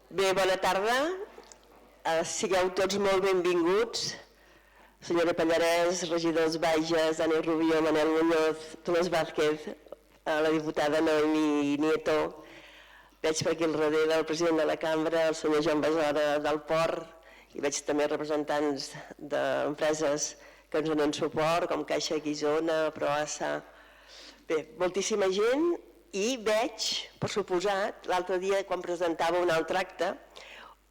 Bé, bona tarda. Sigueu tots molt benvinguts. Senyora Pallarès, regidors Bages, Dani Rubio, Manel Muñoz, Tomàs Vázquez, la diputada Noemi Nieto. Veig per aquí al darrere el president de la cambra, el senyor Joan Besora del Port, i veig també representants d'empreses que ens donen suport, com Caixa Guissona, Proasa. Bé, moltíssima gent, i veig, per suposat, l'altre dia quan presentava un altre acte,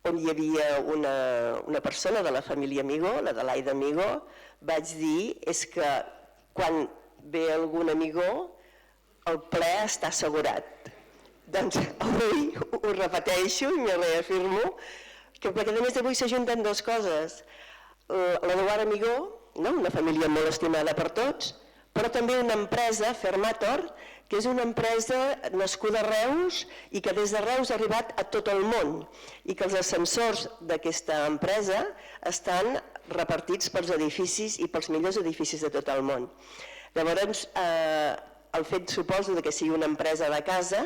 on hi havia una persona de la família Amigó, la de l'Aida Amigó, vaig dir és que quan ve algun Amigó el ple està assegurat. Doncs avui ho repeteixo i m'hi reafirmo, perquè a més d'avui s'ajunten dues coses. L'Eduard Amigó, una família molt estimada per tots, però també una empresa, Fermator, que és una empresa nascuda a Reus i que des de Reus ha arribat a tot el món i que els ascensors d'aquesta empresa estan repartits pels edificis i pels millors edificis de tot el món. Llavors, el fet, suposo, que sigui una empresa de casa,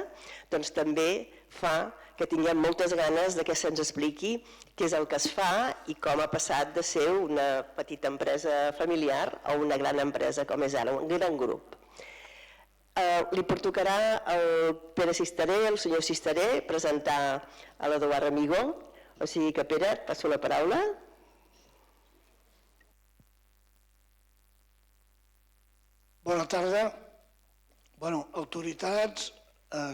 doncs també fa que tinguem moltes ganes que se'ns expliqui què és el que es fa i com ha passat de ser una petita empresa familiar a una gran empresa com és ara, un gran grup. Li pertocarà al Pere Cisteré, al senyor Cisteré, presentar a l'Eduard Amigó. O sigui que, Pere, et passo la paraula. Bona tarda. Autoritats,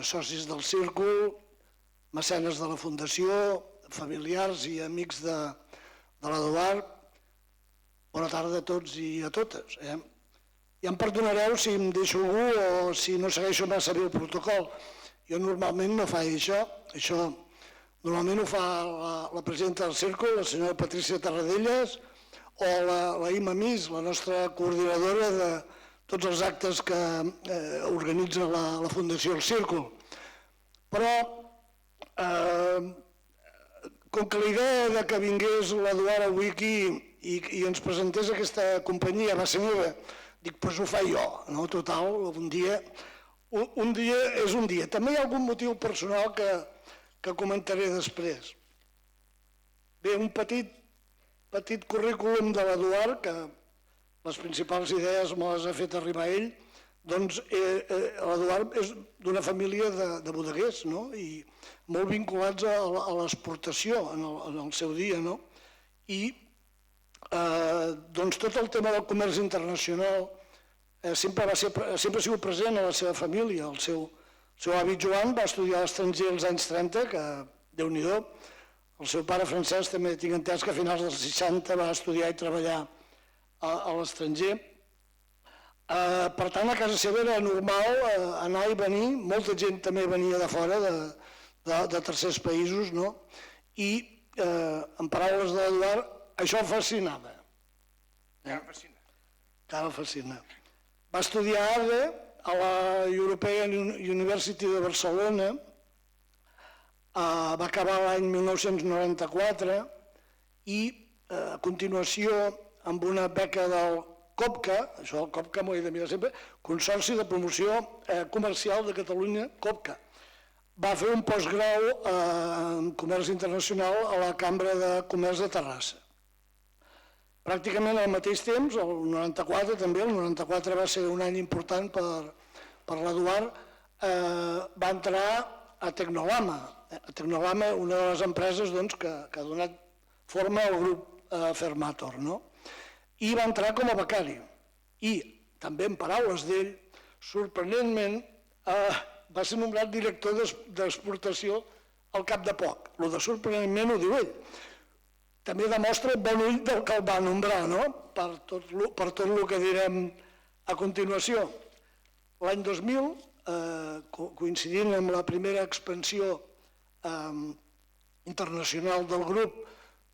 socis del Círcul, mecenes de la Fundació, familiars i amics de l'Eduard. Bona tarda a tots i a totes. Ja em perdonareu si em deixo algú o si no segueixo massa bé el protocol. Jo normalment no faig això. Això normalment ho fa la presidenta del Círcul, la senyora Patricia Tarradellas, o la Ima Mis, la nostra coordinadora de tots els actes que organitza la Fundació del Círcul. Però, com que la idea que vingués l'Eduard avui aquí i ens presentés aquesta companyia va ser meva, dic, doncs ho faig jo, no? Total, un dia és un dia. També hi ha algun motiu personal que comentaré després. Bé, un petit currículum de l'Eduard, que les principals idees me les ha fet arribar ell. Doncs l'Eduard és d'una família de bodeguers, no? I molt vinculats a l'exportació en el seu dia, no? I doncs tot el tema del comerç internacional sempre ha sigut present a la seva família. El seu avi Joan va estudiar a l'estranger als anys 30, que Déu-n'hi-do. El seu pare Francesc també tinc entès que a finals dels 60 va estudiar i treballar a l'estranger. Per tant, a casa seva era normal anar i venir, molta gent també venia de fora, de tercers països, no? I, en paraules de l'Eduard, això el fascinava. Encara el fascina. Va estudiar ADE a la European University de Barcelona, va acabar l'any 1994 i a continuació amb una beca del COPCA, això el COPCA m'ho he de mirar sempre, Consorci de Promoció Comercial de Catalunya, COPCA. Va fer un postgrau en Comerç Internacional a la Cambra de Comerç de Terrassa. Pràcticament al mateix temps, el 94 també, el 94 va ser un any important per l'Eduard, va entrar a Tecnolama. Tecnolama, una de les empreses que ha donat forma al grup Fermator, no? I va entrar com a becari. I, també en paraules d'ell, sorprenentment, va ser nombrat director d'exportació al cap de poc. Lo de sorprenentment ho diu ell. També demostra el bon ull del que el va nombrar, no? Per tot el que direm a continuació. L'any 2000, coincidint amb la primera expansió internacional del grup,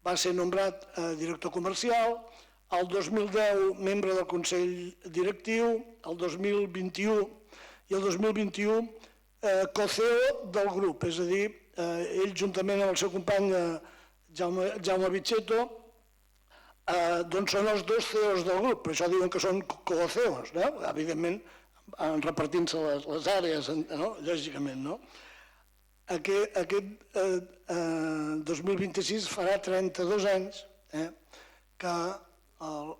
va ser nombrat director comercial, el 2010 membre del Consell Directiu, el 2021 i el 2021 co-CEO del grup, és a dir, ell juntament amb el seu company Jaume Vichetto, doncs són els dos CEOs del grup, per això diuen que són co-CEOs, evidentment repartint-se les àrees, lògicament. Aquest 2026 farà 32 anys que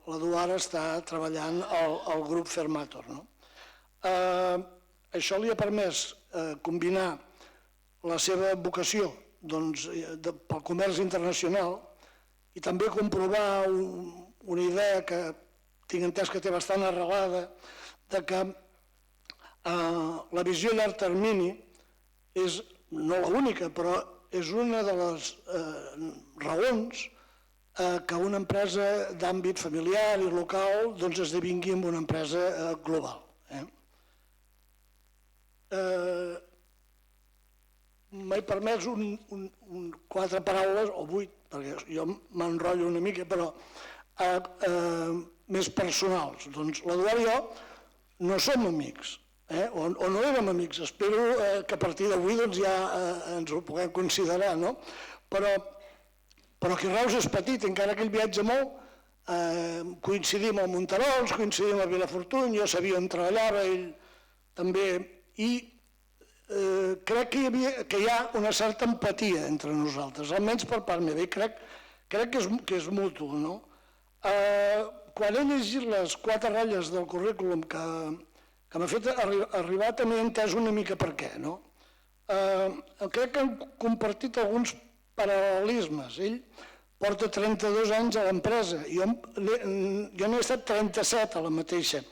l'Eduard està treballant al grup Fermator. Això li ha permès combinar la seva vocació pel comerç internacional i també comprovar una idea que tinc entès que té bastant arrelada, de que la visió a llarg termini és no l'única, però és una de les raons que una empresa d'àmbit familiar i local esdevingui una empresa global. M'he permès 4 paraules, o 8, perquè jo m'enrotllo una mica, però més personals. Doncs l'Eduard i jo no som amics, o no érem amics. Espero que a partir d'avui ja ens ho puguem considerar, no? Però aquí Reus és petit, encara que ell viatja molt, coincidim a Monterols, coincidim a Vilafortuny, jo sabia on treballava, ell també, i crec que hi ha una certa empatia entre nosaltres, almenys per part meva, i crec que és mutu, no? Quan he llegit les 4 ratlles del currículum que m'ha fet arribar, també he entès una mica per què, no? Crec que hem compartit alguns paral·lelismes. Ell porta 32 anys a l'empresa, jo n'he estat 37 a la mateixa.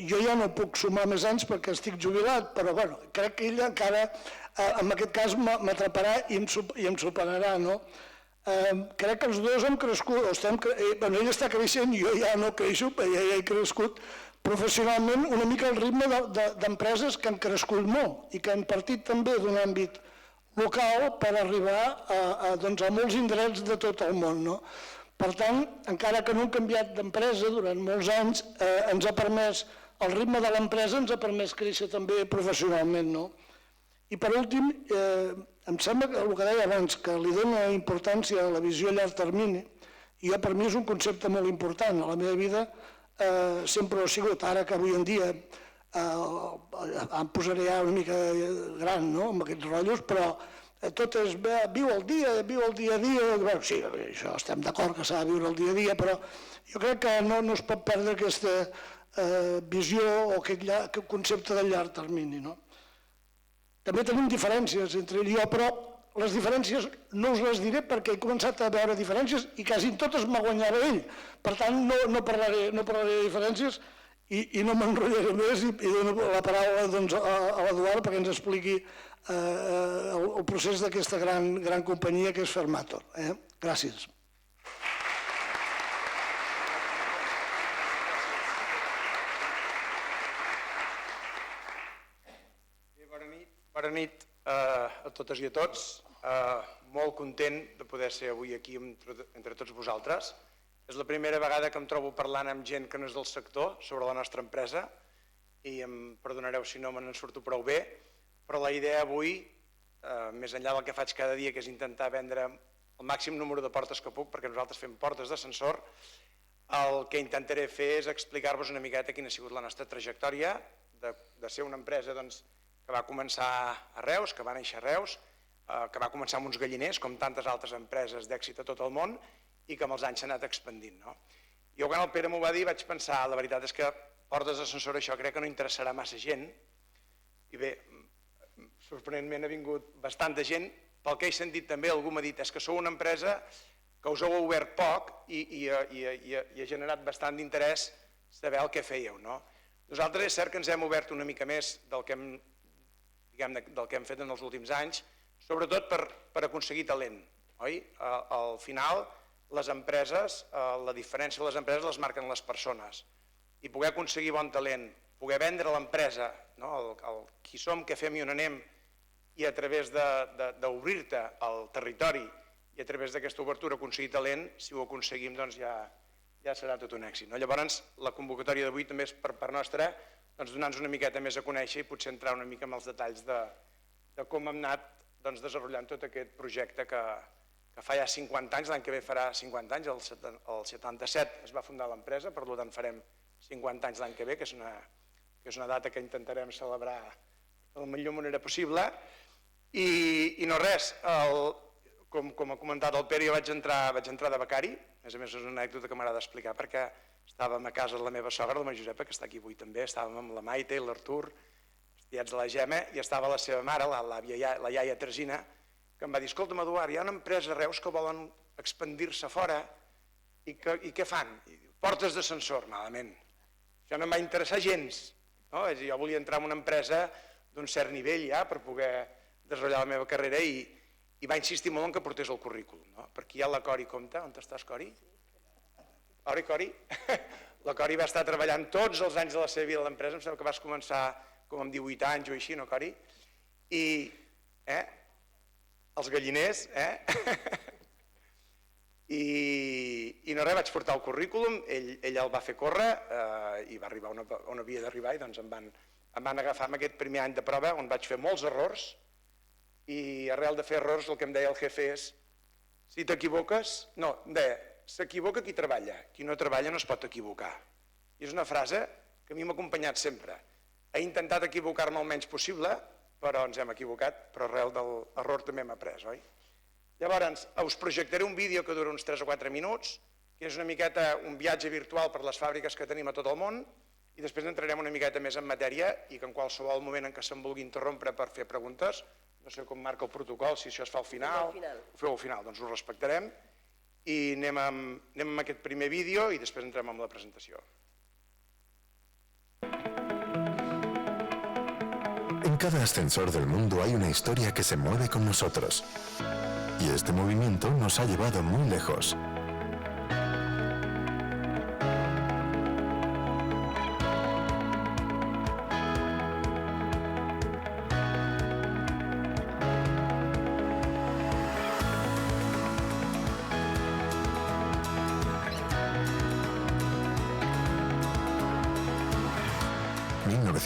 Jo ja no puc sumar més anys perquè estic jubilat, però crec que ell encara, en aquest cas, m'atraparà i em superarà, no? Crec que els dos hem crescut, ell està creixent i jo ja no creixo, perquè ja he crescut professionalment una mica al ritme d'empreses que han crescut molt i que han partit també d'un àmbit local per arribar a molts indrets de tot el món, no? Per tant, encara que no hem canviat d'empresa durant molts anys, ens ha permès, el ritme de l'empresa ens ha permès créixer també professionalment, no? I per últim, em sembla que el que deia abans, que li dona importància a la visió a llarg termini, i per mi és un concepte molt important. A la meva vida sempre ho ha sigut, ara que avui en dia em posaré ja una mica gran, no?, amb aquests rotllos, però tot és viu el dia a dia, sí, això estem d'acord que s'ha de viure el dia a dia, però jo crec que no es pot perdre aquesta visió o aquest concepte de llarg termini, no? També tenim diferències entre ell i jo, però les diferències no us les diré perquè he començat a veure diferències i quasi totes m'ha guanyat ell. Per tant, no parlaré de diferències i no m'enrotllaré més i dono la paraula a l'Eduard perquè ens expliqui el procés d'aquesta gran companyia que és Fermator. Gràcies. Bona nit a totes i a tots. Molt content de poder ser avui aquí entre tots vosaltres. És la primera vegada que em trobo parlant amb gent que no és del sector sobre la nostra empresa i em perdonareu si no me'n surto prou bé, però la idea avui, més enllà del que faig cada dia, que és intentar vendre el màxim número de portes que puc, perquè nosaltres fem portes d'ascensor, el que intentaré fer és explicar-vos una miqueta quina ha sigut la nostra trajectòria de ser una empresa que va començar a Reus, que va néixer a Reus, que va començar amb uns galliners, com tantes altres empreses d'èxit a tot el món, i que amb els anys s'ha anat expandint. Jo quan el Pere m'ho va dir vaig pensar, la veritat és que portes d'ascensor això crec que no interessarà massa gent, i bé, sorprenentment ha vingut bastanta gent, pel que he sentit també algú m'ha dit és que sou una empresa que us heu obert poc i ha generat bastant d'interès saber el que fèieu. Nosaltres és cert que ens hem obert una mica més del que hem fet en els últims anys, sobretot per aconseguir talent. Al final, les empreses, la diferència de les empreses les marquen les persones. I poder aconseguir bon talent, poder vendre l'empresa, qui som, què fem i on anem, i a través d'obrir-te al territori i a través d'aquesta obertura aconseguir talent, si ho aconseguim doncs ja serà tot un èxit. Llavors, la convocatòria d'avui també és per part nostra donar-nos una miqueta més a conèixer i potser entrar una mica en els detalls de com hem anat desenvolupant tot aquest projecte que fa ja 50 anys, l'any que ve farà 50 anys, el 77 es va fundar l'empresa, per tant farem 50 anys l'any que ve, que és una data que intentarem celebrar de la millor manera possible. I no res, com ha comentat el Pere, jo vaig entrar de becari, a més és una anècdota que m'agrada explicar, perquè estàvem a casa de la meva sogra, la Josepa, que està aquí avui també, estàvem amb la Maite i l'Artur, els tiets de la Gemma, i estava la seva mare, la iaia Teresina, que em va dir, escolta'm, Eduard, hi ha una empresa a Reus que volen expandir-se fora, i què fan? Portes d'ascensor, malament. Això no em va interessar gens. Jo volia entrar en una empresa d'un cert nivell ja per poder desenvolupar la meva carrera i va insistir molt en que portés el currículum. Per aquí hi ha la Cori Comte. On estàs, Cori? Cori? La Cori va estar treballant tots els anys de la seva vida a l'empresa, em sembla que vas començar com amb 18 anys o així, no, Cori? I els galliners, I no res, vaig portar el currículum, ell el va fer córrer i va arribar on havia d'arribar i doncs em van agafar en aquest primer any de prova on vaig fer molts errors i arrel de fer errors el que em deia el jefe és si t'equivoques, no, em deia s'equivoca qui treballa, qui no treballa no es pot equivocar. I és una frase que a mi m'ha acompanyat sempre. He intentat equivocar-me el menys possible, però ens hem equivocat, però arrel de l'error també hem après, oi? Llavors, us projectaré un vídeo que dura uns 3 o 4 minuts, que és una miqueta un viatge virtual per les fàbriques que tenim a tot el món, i després entrarem una miqueta més en matèria i que en qualsevol moment en què se'm vulgui interrompre per fer preguntes, no sé com marca el protocol, si això es fa al final, ho feu al final, doncs ho respectarem, i anem amb aquest primer vídeo i després entrem amb la presentació. En cada ascensor del mundo hay una historia que se mueve con nosotros. Y este movimiento nos ha llevado muy lejos.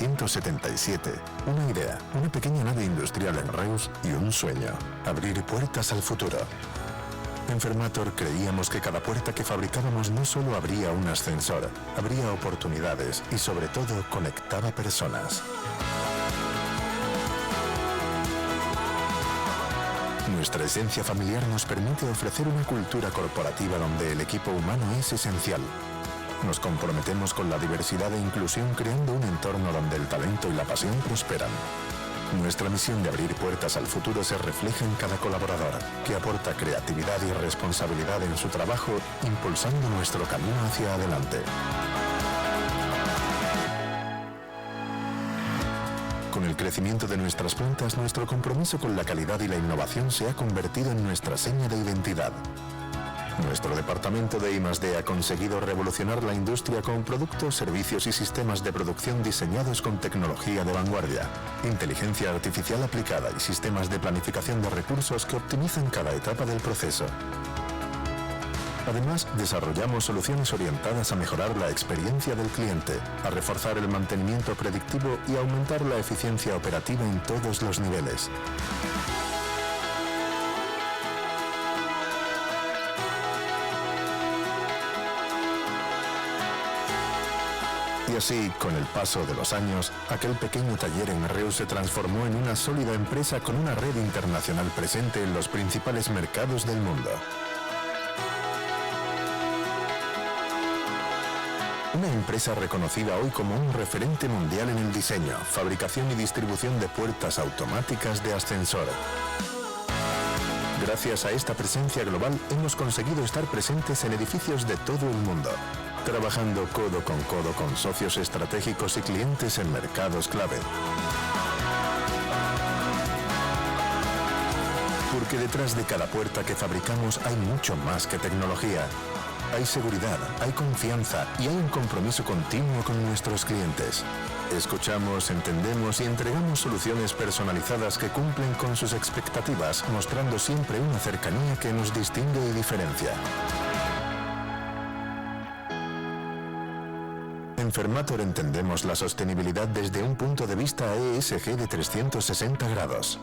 ...1977, una idea, una pequeña nave industrial en Reus y un sueño, abrir puertas al futuro. En Fermator creíamos que cada puerta que fabricábamos no solo abría un ascensor, abría oportunidades y sobre todo conectaba personas. Nuestra esencia familiar nos permite ofrecer una cultura corporativa donde el equipo humano es esencial. Nos comprometemos con la diversidad e inclusión creando un entorno donde el talento y la pasión prosperan. Nuestra misión de abrir puertas al futuro se refleja en cada colaborador, que aporta creatividad y responsabilidad en su trabajo, impulsando nuestro camino hacia adelante. Con el crecimiento de nuestras plantas, nuestro compromiso con la calidad y la innovación se ha convertido en nuestra seña de identidad. Nuestro departamento de I+D ha conseguido revolucionar la industria con productos, servicios y sistemas de producción diseñados con tecnología de vanguardia, inteligencia artificial aplicada y sistemas de planificación de recursos que optimizan cada etapa del proceso. Además, desarrollamos soluciones orientadas a mejorar la experiencia del cliente, a reforzar el mantenimiento predictivo y a aumentar la eficiencia operativa en todos los niveles. Y así, con el paso de los años, aquel pequeño taller en Reus se transformó en una sólida empresa con una red internacional presente en los principales mercados del mundo. Una empresa reconocida hoy como un referente mundial en el diseño, fabricación y distribución de puertas automáticas de ascensor. Gracias a esta presencia global hemos conseguido estar presentes en edificios de todo el mundo, trabajando codo con socios estratégicos y clientes en mercados clave. Porque detrás de cada puerta que fabricamos hay mucho más que tecnología. Hay seguridad, hay confianza y hay un compromiso continuo con nuestros clientes. Escuchamos, entendemos y entregamos soluciones personalizadas que cumplen con sus expectativas, mostrando siempre una cercanía que nos distingue y diferencia. En Fermator entendemos la sostenibilidad desde un punto de vista ESG de 360 grados.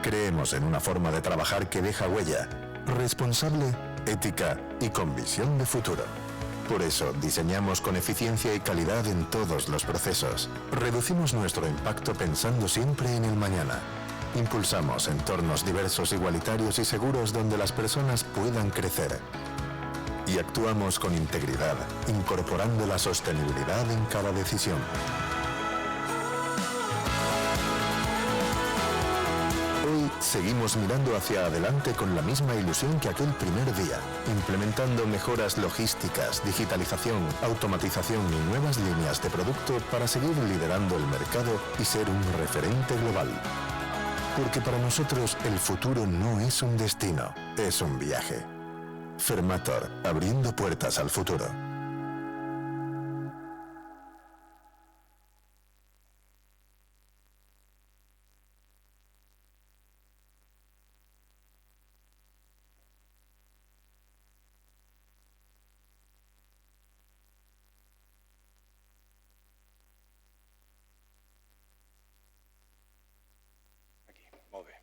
Creemos en una forma de trabajar que deja huella, responsable, ética y con visión de futuro. Por eso, diseñamos con eficiencia y calidad en todos los procesos. Reducimos nuestro impacto pensando siempre en el mañana. Impulsamos entornos diversos, igualitarios y seguros donde las personas puedan crecer. Y actuamos con integridad, incorporando la sostenibilidad en cada decisión. Hoy seguimos mirando hacia adelante con la misma ilusión que aquel primer día, implementando mejoras logísticas, digitalización, automatización y nuevas líneas de producto para seguir liderando el mercado y ser un referente global. Porque para nosotros el futuro no es un destino, es un viaje. Fermator, abriendo puertas al futuro. Aquí, molt bé.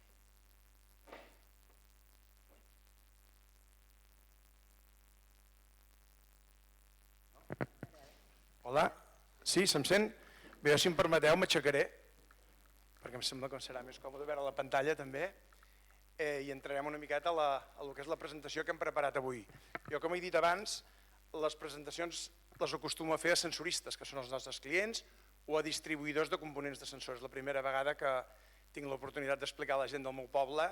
Hola, sí, se'm sent? Bé, jo, si em permeteu, m'aixecaré, perquè em sembla que serà més còmode veure la pantalla també, i entrarem una miqueta a lo que és la presentació que hem preparat avui. Jo, com he dit abans, les presentacions les acostumo a fer a sensoristes, que són els nostres clients, o a distribuïdors de components de sensors. La primera vegada que tinc l'oportunitat d'explicar a la gent del meu poble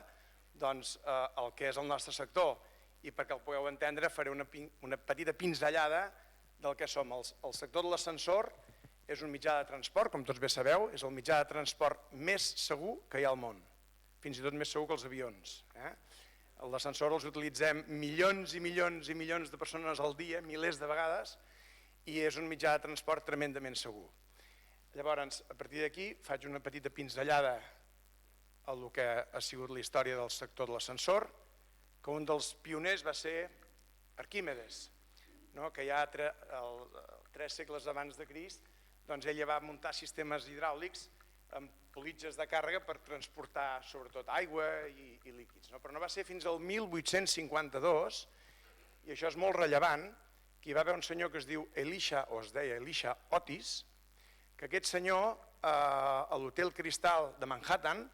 doncs, el que és el nostre sector, i perquè el pugueu entendre faré una petita pinzellada del que som. El sector de l'ascensor és un mitjà de transport, com tots bé sabeu, és el mitjà de transport més segur que hi ha al món, fins i tot més segur que els avions. L'ascensor els utilitzem milions i milions i milions de persones al dia, milers de vegades, i és un mitjà de transport tremendament segur. Llavors, a partir d'aquí faig una petita pinzellada a el que ha sigut la història del sector de l'ascensor, que un dels pioners va ser Arquímedes, que ja 3 segles abans de Crist, doncs ella va muntar sistemes hidràulics amb politges de càrrega per transportar sobretot aigua i líquids. Però no va ser fins al 1852, i això és molt rellevant, que hi va haver un senyor que es diu Elisha, o es deia Elisha Otis, que aquest senyor a l'Hotel Cristal de Manhattan,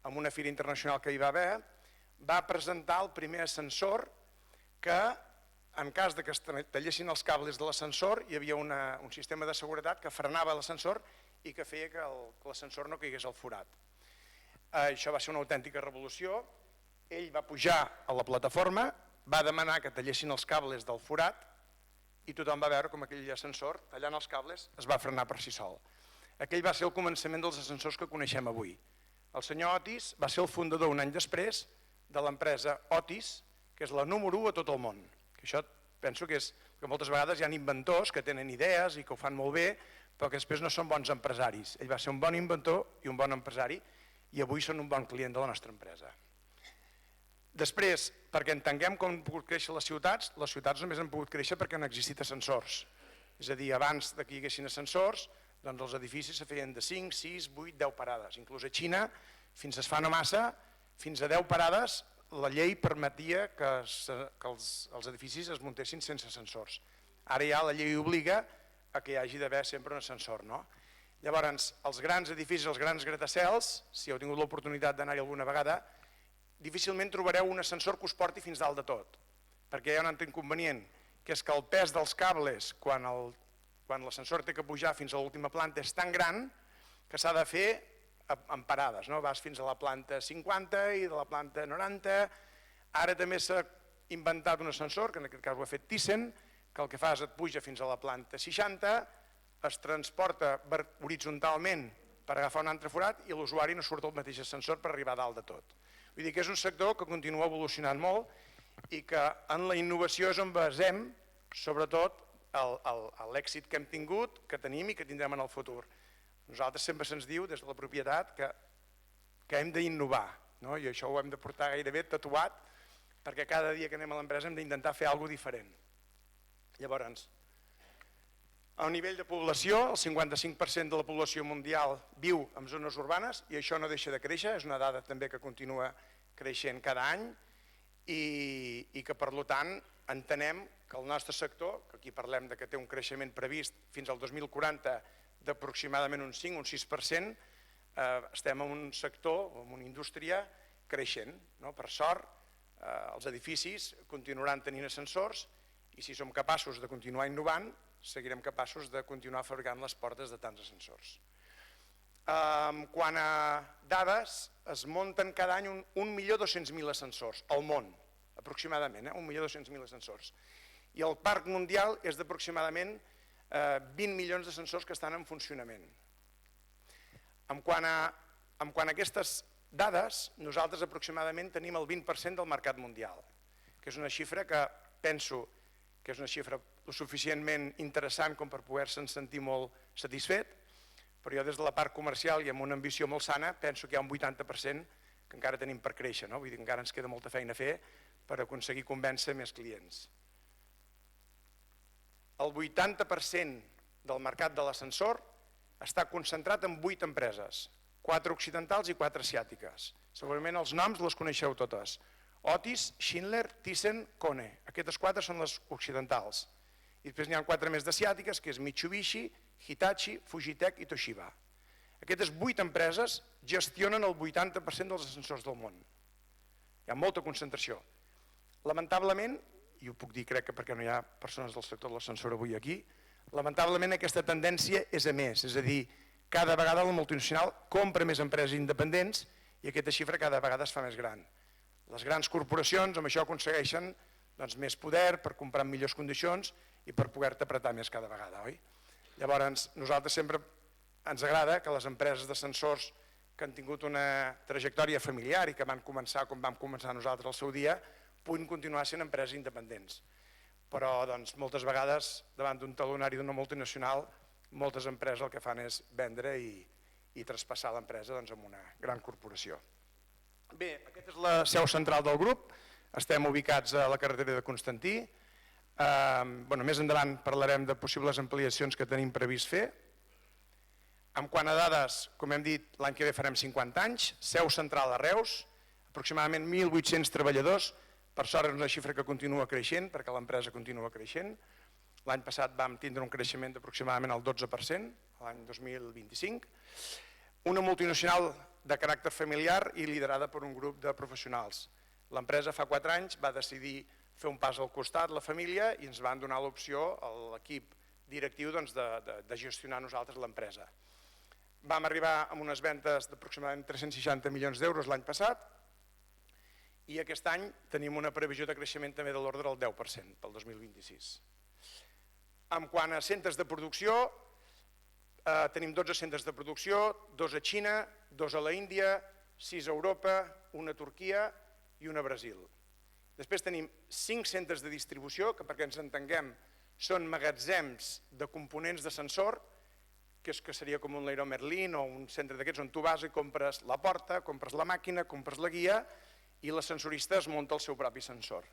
en una fira internacional que hi va haver, va presentar el primer ascensor que, en cas de que es tallessin els cables de l'ascensor, hi havia un sistema de seguretat que frenava l'ascensor i que feia que l'ascensor no caigués al forat. Això va ser una autèntica revolució. Ell va pujar a la plataforma, va demanar que tallessin els cables del forat i tothom va veure com aquell ascensor, tallant els cables, es va frenar per si sol. Aquell va ser el començament dels ascensors que coneixem avui. El senyor Otis va ser el fundador un any després de l'empresa Otis, que és la número 1 a tot el món. Això penso que és que moltes vegades hi ha inventors que tenen idees i que ho fan molt bé, però que després no són bons empresaris. Ell va ser un bon inventor i un bon empresari i avui són un bon client de la nostra empresa. Després, perquè entenguem com han pogut créixer les ciutats només han pogut créixer perquè han existit ascensors. És a dir, abans que hi haguessin ascensors, doncs els edificis se feien de 5, 6, 8, 10 parades. Inclús a Xina, fins es fa no massa, fins a 10 parades, la llei permetia que els edificis es muntessin sense ascensors. Ara ja la llei obliga a que hi hagi d'haver sempre un ascensor. Llavors, els grans edificis, els grans gratacels, si heu tingut l'oportunitat d'anar-hi alguna vegada, difícilment trobareu un ascensor que us porti fins dalt de tot, perquè hi ha un altre inconvenient, que és que el pes dels cables, quan l'ascensor té que pujar fins a l'última planta, és tan gran que s'ha de fer en parades. Vas fins a la planta 50 i de la planta 90. Ara també s'ha inventat un ascensor, que en aquest cas ho ha fet Thyssen, que el que fa és et puja fins a la planta 60, es transporta horitzontalment per agafar un altre forat i l'usuari no surt al mateix ascensor per arribar a dalt de tot. Vull dir que és un sector que continua evolucionant molt i que en la innovació és on basem sobretot l'èxit que hem tingut, que tenim i que tindrem en el futur. Nosaltres sempre se'ns diu des de la propietat que hem d'innovar, i això ho hem de portar gairebé tatuat perquè cada dia que anem a l'empresa hem d'intentar fer alguna cosa diferent. Llavors, a nivell de població, el 55% de la població mundial viu en zones urbanes i això no deixa de créixer, és una dada també que continua creixent cada any i que per tant entenem que el nostre sector, que aquí parlem que té un creixement previst fins al 2040 d'aproximadament un 5 o un 6%, estem en un sector, en una indústria creixent. Per sort, els edificis continuaran tenint ascensors i si som capaços de continuar innovant, seguirem capaços de continuar fabricant les portes de tants ascensors. Quant a dades, es munten cada any 1.200.000 ascensors al món, aproximadament, 1.200.000 ascensors. I el parc mundial és d'aproximadament 20 milions d'ascensors que estan en funcionament. En quant a aquestes dades, nosaltres aproximadament tenim el 20% del mercat mundial, que és una xifra que penso que és una xifra suficientment interessant com per poder-se'n sentir molt satisfet, però jo des de la part comercial i amb una ambició molt sana penso que hi ha un 80% que encara tenim per créixer, vull dir que encara ens queda molta feina a fer per aconseguir convèncer més clients. El 80% del mercat de l'ascensor està concentrat en 8 empreses, 4 occidentals i 4 asiàtiques. Segurament els noms les coneixeu totes. Otis, Schindler, Thyssen, Kone. Aquestes 4 són les occidentals. I després n'hi ha 4 més d'asiàtiques, que és Mitsubishi, Hitachi, Fujitec i Toshiba. Aquestes 8 empreses gestionen el 80% dels ascensors del món. Hi ha molta concentració. Lamentablement, i ho puc dir crec que perquè no hi ha persones del sector de l'ascensor avui aquí, lamentablement aquesta tendència és a més, és a dir, cada vegada la multinacional compra més empreses independents i aquesta xifra cada vegada es fa més gran. Les grans corporacions amb això aconsegueixen més poder per comprar en millors condicions i per poder-te apretar més cada vegada, oi? Llavors, nosaltres sempre ens agrada que les empreses d'ascensors que han tingut una trajectòria familiar i que van començar com vam començar nosaltres al seu dia, puguin continuar sent empreses independents. Però moltes vegades, davant d'un talonari d'una multinacional, moltes empreses el que fan és vendre i traspassar l'empresa amb una gran corporació. Bé, aquesta és la seu central del grup, estem ubicats a la carretera de Constantí. Més endavant parlarem de possibles ampliacions que tenim previst fer. En quant a dades, com hem dit, l'any que ve farem 50 anys, seu central a Reus, aproximadament 1.800 treballadors, per sort és una xifra que continua creixent, perquè l'empresa continua creixent. L'any passat vam tindre un creixement d'aproximadament el 12%, l'any 2025. Una multinacional de caràcter familiar i liderada per un grup de professionals. L'empresa fa 4 anys va decidir fer un pas al costat, la família, i ens van donar l'opció a l'equip directiu de gestionar nosaltres l'empresa. Vam arribar amb unes ventes d'aproximadament 360 milions d'euros l'any passat i aquest any tenim una previsió de creixement també de l'ordre del 10% pel 2026. En quant a centres de producció, tenim 12 centres de producció, 2 a Xina, 2 a la Índia, 6 a Europa, 1 a Turquia i 1 a Brasil. Després tenim 5 centres de distribució, que perquè ens entenguem són magatzems de components d'ascensor, que seria com un Leroy Merlin o un centre d'aquests on tu vas i compres la porta, compres la màquina, compres la guia i l'ascensorista es munta el seu propi ascensor.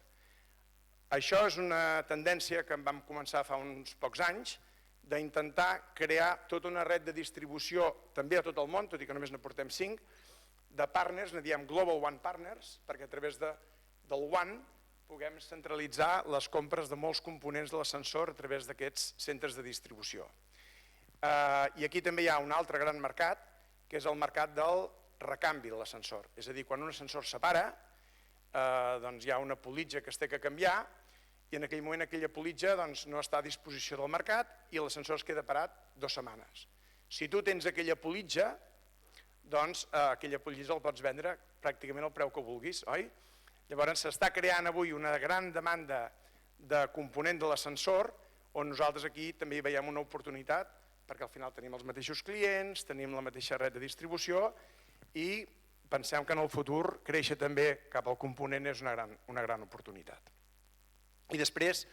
Això és una tendència que vam començar fa uns pocs anys, d'intentar crear tota una red de distribució també a tot el món, tot i que només ne portem 5, de partners, ne diem Global One Partners, perquè a través del One puguem centralitzar les compres de molts components de l'ascensor a través d'aquests centres de distribució. I aquí també hi ha un altre gran mercat, que és el mercat del recanvi de l'ascensor. És a dir, quan un ascensor se para, hi ha una politja que es té que canviar i en aquell moment aquella politja no està a disposició del mercat i l'ascensor es queda parat 2 setmanes. Si tu tens aquella politja, aquella politja el pots vendre pràcticament al preu que vulguis, oi? Llavors s'està creant avui una gran demanda de component de l'ascensor on nosaltres aquí també hi veiem una oportunitat perquè al final tenim els mateixos clients, tenim la mateixa red de distribució i pensem que en el futur créixer també cap al component és una gran oportunitat. I després,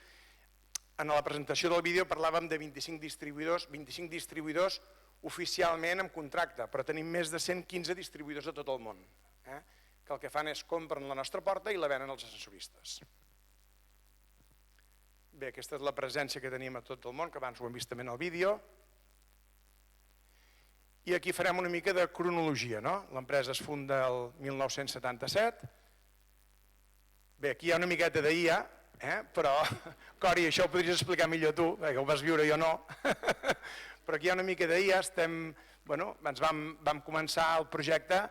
en la presentació del vídeo parlàvem de 25 distribuïdors oficialment amb contracte, però tenim més de 115 distribuïdors a tot el món, que el que fan és compren la nostra porta i la venen als ascensoristes. Bé, aquesta és la presència que tenim a tot el món, que abans ho hem vist també en el vídeo. I aquí farem una mica de cronologia, no? L'empresa es funda el 1977. Bé, aquí hi ha una miqueta d'IA, però, Cori, això ho podries explicar millor tu, perquè ho vas viure, jo no. Però aquí hi ha una mica d'IA, estem ens vam començar el projecte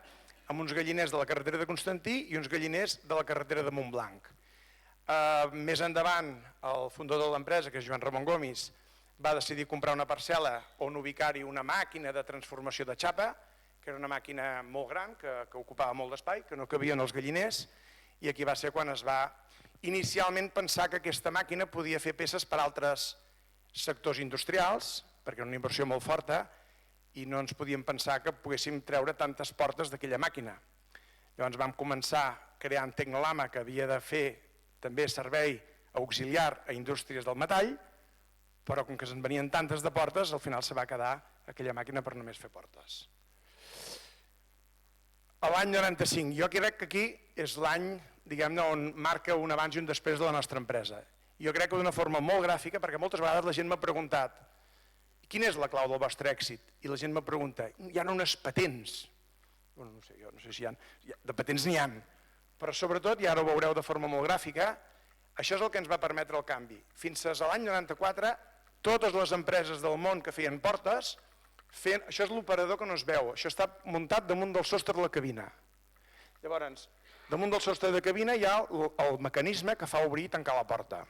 amb uns galliners de la carretera de Constantí i uns galliners de la carretera de Montblanc. Més endavant, el fundador de l'empresa, que és Joan Ramon Gomis, va decidir comprar una parcel·la on ubicar-hi una màquina de transformació de xapa, que era una màquina molt gran, que ocupava molt d'espai, que no cabien els galliners, i aquí va ser quan es va inicialment pensar que aquesta màquina podia fer peces per a altres sectors industrials, perquè era una inversió molt forta, i no ens podíem pensar que poguéssim treure tantes portes d'aquella màquina. Llavors vam començar creant Tecnolama, que havia de fer també servei auxiliar a indústries del metall, però com que se'n venien tantes de portes, al final se va quedar aquella màquina per només fer portes. L'any 95, jo crec que aquí és l'any, diguem-ne, on marca un abans i un després de la nostra empresa. Jo crec que d'una forma molt gràfica, perquè moltes vegades la gent m'ha preguntat quina és la clau del vostre èxit? I la gent me pregunta, hi ha unes patents? Bueno, no sé, jo no sé si hi ha, de patents n'hi ha, però sobretot, i ara ho veureu de forma molt gràfica, això és el que ens va permetre el canvi. Fins a l'any 94, totes les empreses del món que feien portes, això és l'operador que no es veu, això està muntat damunt del sostre de la cabina. Llavors, damunt del sostre de cabina hi ha el mecanisme que fa obrir i tancar la porta.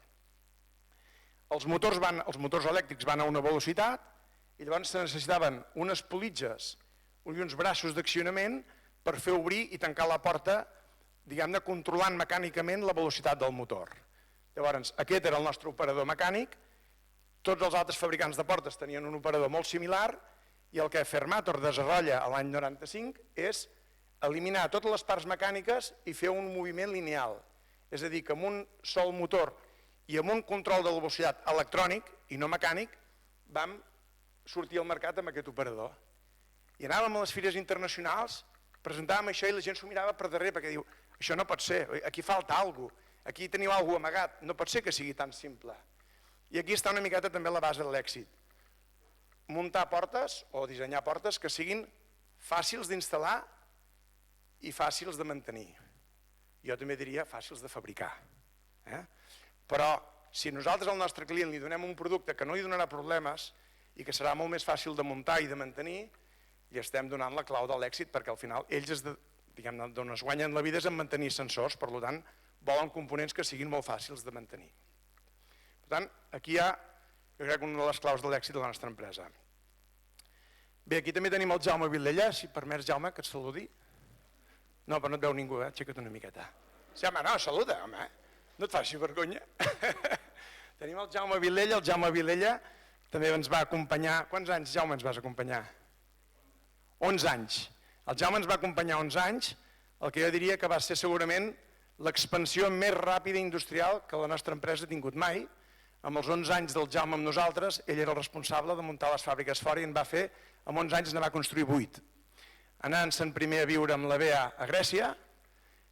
Els motors elèctrics van a una velocitat i llavors se necessitaven unes politges i uns braços d'accionament per fer obrir i tancar la porta, diguem-ne, controlant mecànicament la velocitat del motor. Llavors, aquest era el nostre operador mecànic, tots els altres fabricants de portes tenien un operador molt similar i el que Fermator desenvolupa l'any 95 és eliminar totes les parts mecàniques i fer un moviment lineal. És a dir, que amb un sol motor i amb un control de la velocitat electrònic i no mecànic vam sortir al mercat amb aquest operador. I anàvem a les fires internacionals, presentàvem això i la gent s'ho mirava per darrere perquè diu, això no pot ser, aquí falta alguna cosa, aquí teniu alguna cosa amagat, no pot ser que sigui tan simple. I aquí està una miqueta també la base de l'èxit. Muntar portes o dissenyar portes que siguin fàcils d'instal·lar i fàcils de mantenir. Jo també diria fàcils de fabricar. Però si nosaltres al nostre client li donem un producte que no li donarà problemes i que serà molt més fàcil de muntar i de mantenir, li estem donant la clau de l'èxit perquè al final ells d'on es guanyen la vida és en mantenir sensors, per tant volen components que siguin molt fàcils de mantenir. Per tant, aquí hi ha, jo crec, una de les claus de l'èxit de la nostra empresa. Bé, aquí també tenim el Jaume Vilella, si permets, Jaume, que et saludi. No, però no et veu ningú, aixeca't una miqueta. Sí, home, no, saluda, home, no et facis vergonya. Tenim el Jaume Vilella també ens va acompanyar. Quants anys, Jaume, ens vas acompanyar? 11 anys. El Jaume ens va acompanyar 11 anys, el que jo diria que va ser segurament l'expansió més ràpida industrial que la nostra empresa ha tingut mai. Amb els 11 anys del Jaume amb nosaltres, ell era el responsable de muntar les fàbriques fora i en va fer, amb 11 anys ne va construir 8. Anant-se'n primer a viure amb la BEA a Grècia,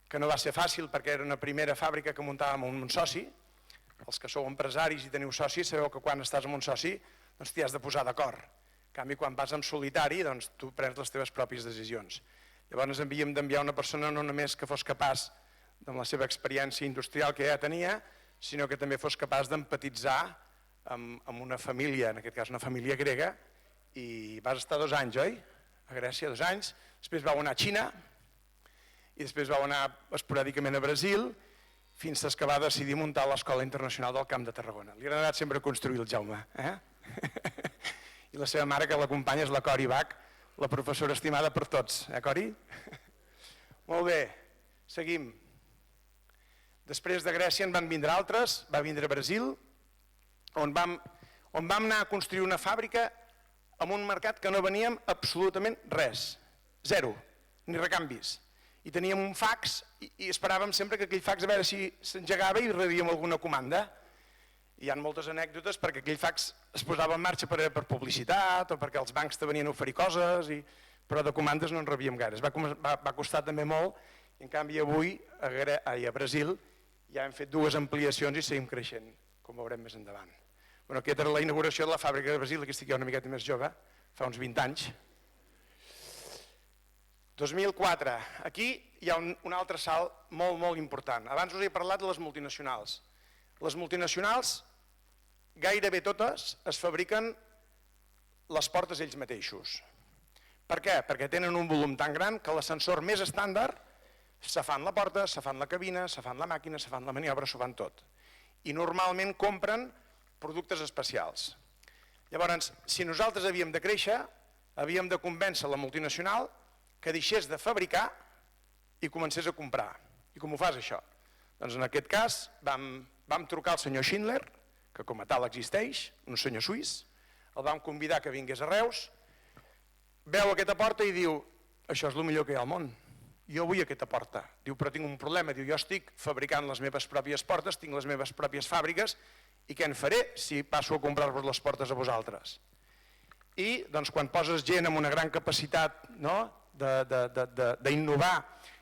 que no va ser fàcil perquè era una primera fàbrica que muntàvem amb un soci. Els que sou empresaris i teniu socis sabeu que quan estàs amb un soci doncs t'hi has de posar d'acord. En canvi, quan vas en solitari, doncs tu prens les teves pròpies decisions. Llavors havíem d'enviar una persona no només que fos capaç amb la seva experiència industrial que ja tenia, sinó que també fos capaç d'empatitzar amb una família, en aquest cas una família grega, i vas estar 2 anys, oi? A Grècia, 2 anys, després vau anar a Xina, i després vau anar esporàdicament a Brasil, fins que va decidir muntar l'Escola Internacional del Camp de Tarragona. Li ha agradat sempre construir el Jaume. I la seva mare, que l'acompanya, és la Cori Bach, la professora estimada per tots. Cori? Molt bé, seguim. Després de Grècia en van vindre altres, va vindre Brasil, on vam anar a construir una fàbrica en un mercat que no veníem absolutament res, zero, ni recanvis. I teníem un fax i esperàvem sempre que aquell fax a veure si s'engegava i rebíem alguna comanda. Hi ha moltes anècdotes perquè aquell fax es posava en marxa per publicitat o perquè els bancs te venien a oferir coses, però de comandes no en rebíem gaire. Va costar també molt i en canvi avui a Brasil ja hem fet 2 ampliacions i seguim creixent, com veurem més endavant. Aquesta era la inauguració de la fàbrica de Brasil, aquí estic ja una miqueta més jove, fa uns 20 anys. 2004, aquí hi ha un altre salt molt, molt important. Abans us he parlat de les multinacionals. Les multinacionals, gairebé totes, es fabriquen les portes ells mateixos. Per què? Perquè tenen un volum tan gran que l'ascensor més estàndard se fan la porta, se fan la cabina, se fan la màquina, se fan la maniobra, s'ho fan tot. I normalment compren productes especials. Llavors, si nosaltres havíem de créixer, havíem de convèncer la multinacional que deixés de fabricar i comencés a comprar. I com ho fas, això? Doncs en aquest cas vam trucar al senyor Schindler, que com a tal existeix, un senyor suís, el vam convidar que vingués a Reus, veu aquesta porta i diu, això és el millor que hi ha al món, jo vull aquesta porta. Diu, però tinc un problema, diu, jo estic fabricant les meves pròpies portes, tinc les meves pròpies fàbriques, i què en faré si passo a comprar-vos les portes a vosaltres? I doncs, quan poses gent amb una gran capacitat d'innovar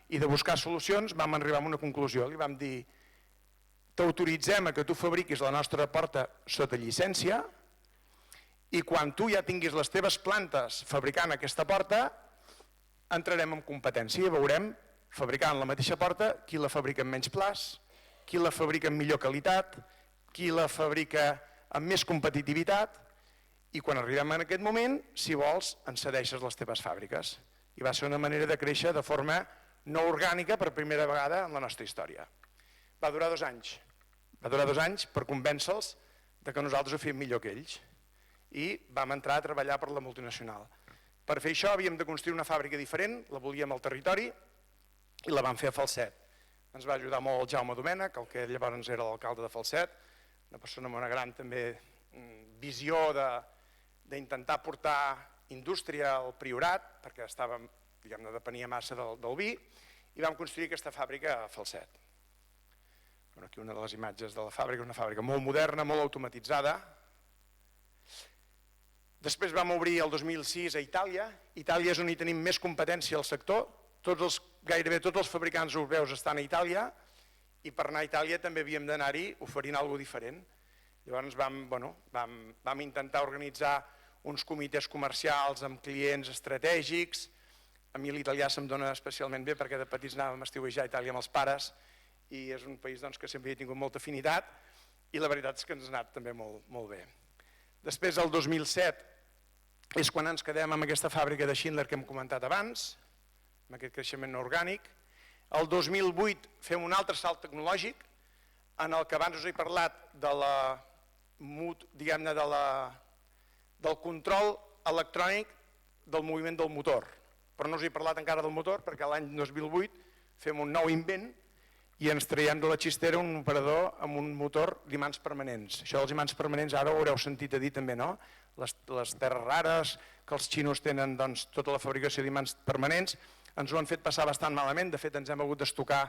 i de buscar solucions, vam arribar a una conclusió. Li vam dir, t'autoritzem a que tu fabriquis la nostra porta sota llicència i quan tu ja tinguis les teves plantes fabricant aquesta porta, entrarem en competència i veurem, fabricant la mateixa porta, qui la fabrica amb menys plaç, qui la fabrica amb millor qualitat, qui la fabrica amb més competitivitat, i quan arribem en aquest moment, si vols, ens cedeixes les teves fàbriques. I va ser una manera de créixer de forma no orgànica per primera vegada en la nostra història. Va durar 2 anys. Va durar 2 anys per convèncer-los que nosaltres ho fèiem millor que ells. I vam entrar a treballar per la multinacional. Per fer això havíem de construir una fàbrica diferent, la volíem al territori i la vam fer a Falset. Ens va ajudar molt el Jaume Domènech, el que llavors era l'alcalde de Falset, una persona amb una gran també visió d'intentar portar indústria al Priorat, perquè estàvem, diguem-ne, depenia massa del vi, i vam construir aquesta fàbrica a Falset. Aquí una de les imatges de la fàbrica, una fàbrica molt moderna, molt automatitzada. Després vam obrir el 2006 a Itàlia. Itàlia és on hi tenim més competència al sector. Gairebé tots els fabricants europeus estan a Itàlia i per anar a Itàlia també havíem d'anar-hi oferint alguna cosa diferent. Llavors vam intentar organitzar uns comitès comercials amb clients estratègics. A mi l'italià se'm dona especialment bé perquè de petits anàvem a estiuejar a Itàlia amb els pares i és un país que sempre hi he tingut molta afinitat i la veritat és que ens ha anat també molt bé. Després, el 2007, és quan ens quedem amb aquesta fàbrica de Schindler que hem comentat abans, amb aquest creixement no orgànic. El 2008 fem un altre salt tecnològic en el que abans us he parlat del control electrònic del moviment del motor. Però no us he parlat encara del motor perquè l'any 2008 fem un nou invent i ens traiem de la xistera un operador amb un motor d'imants permanents. Això dels imants permanents ara ho haureu sentit a dir també, no? Les terres rares, que els xinos tenen tota la fabricació d'imants permanents, ens ho han fet passar bastant malament. De fet, ens hem hagut d'estocar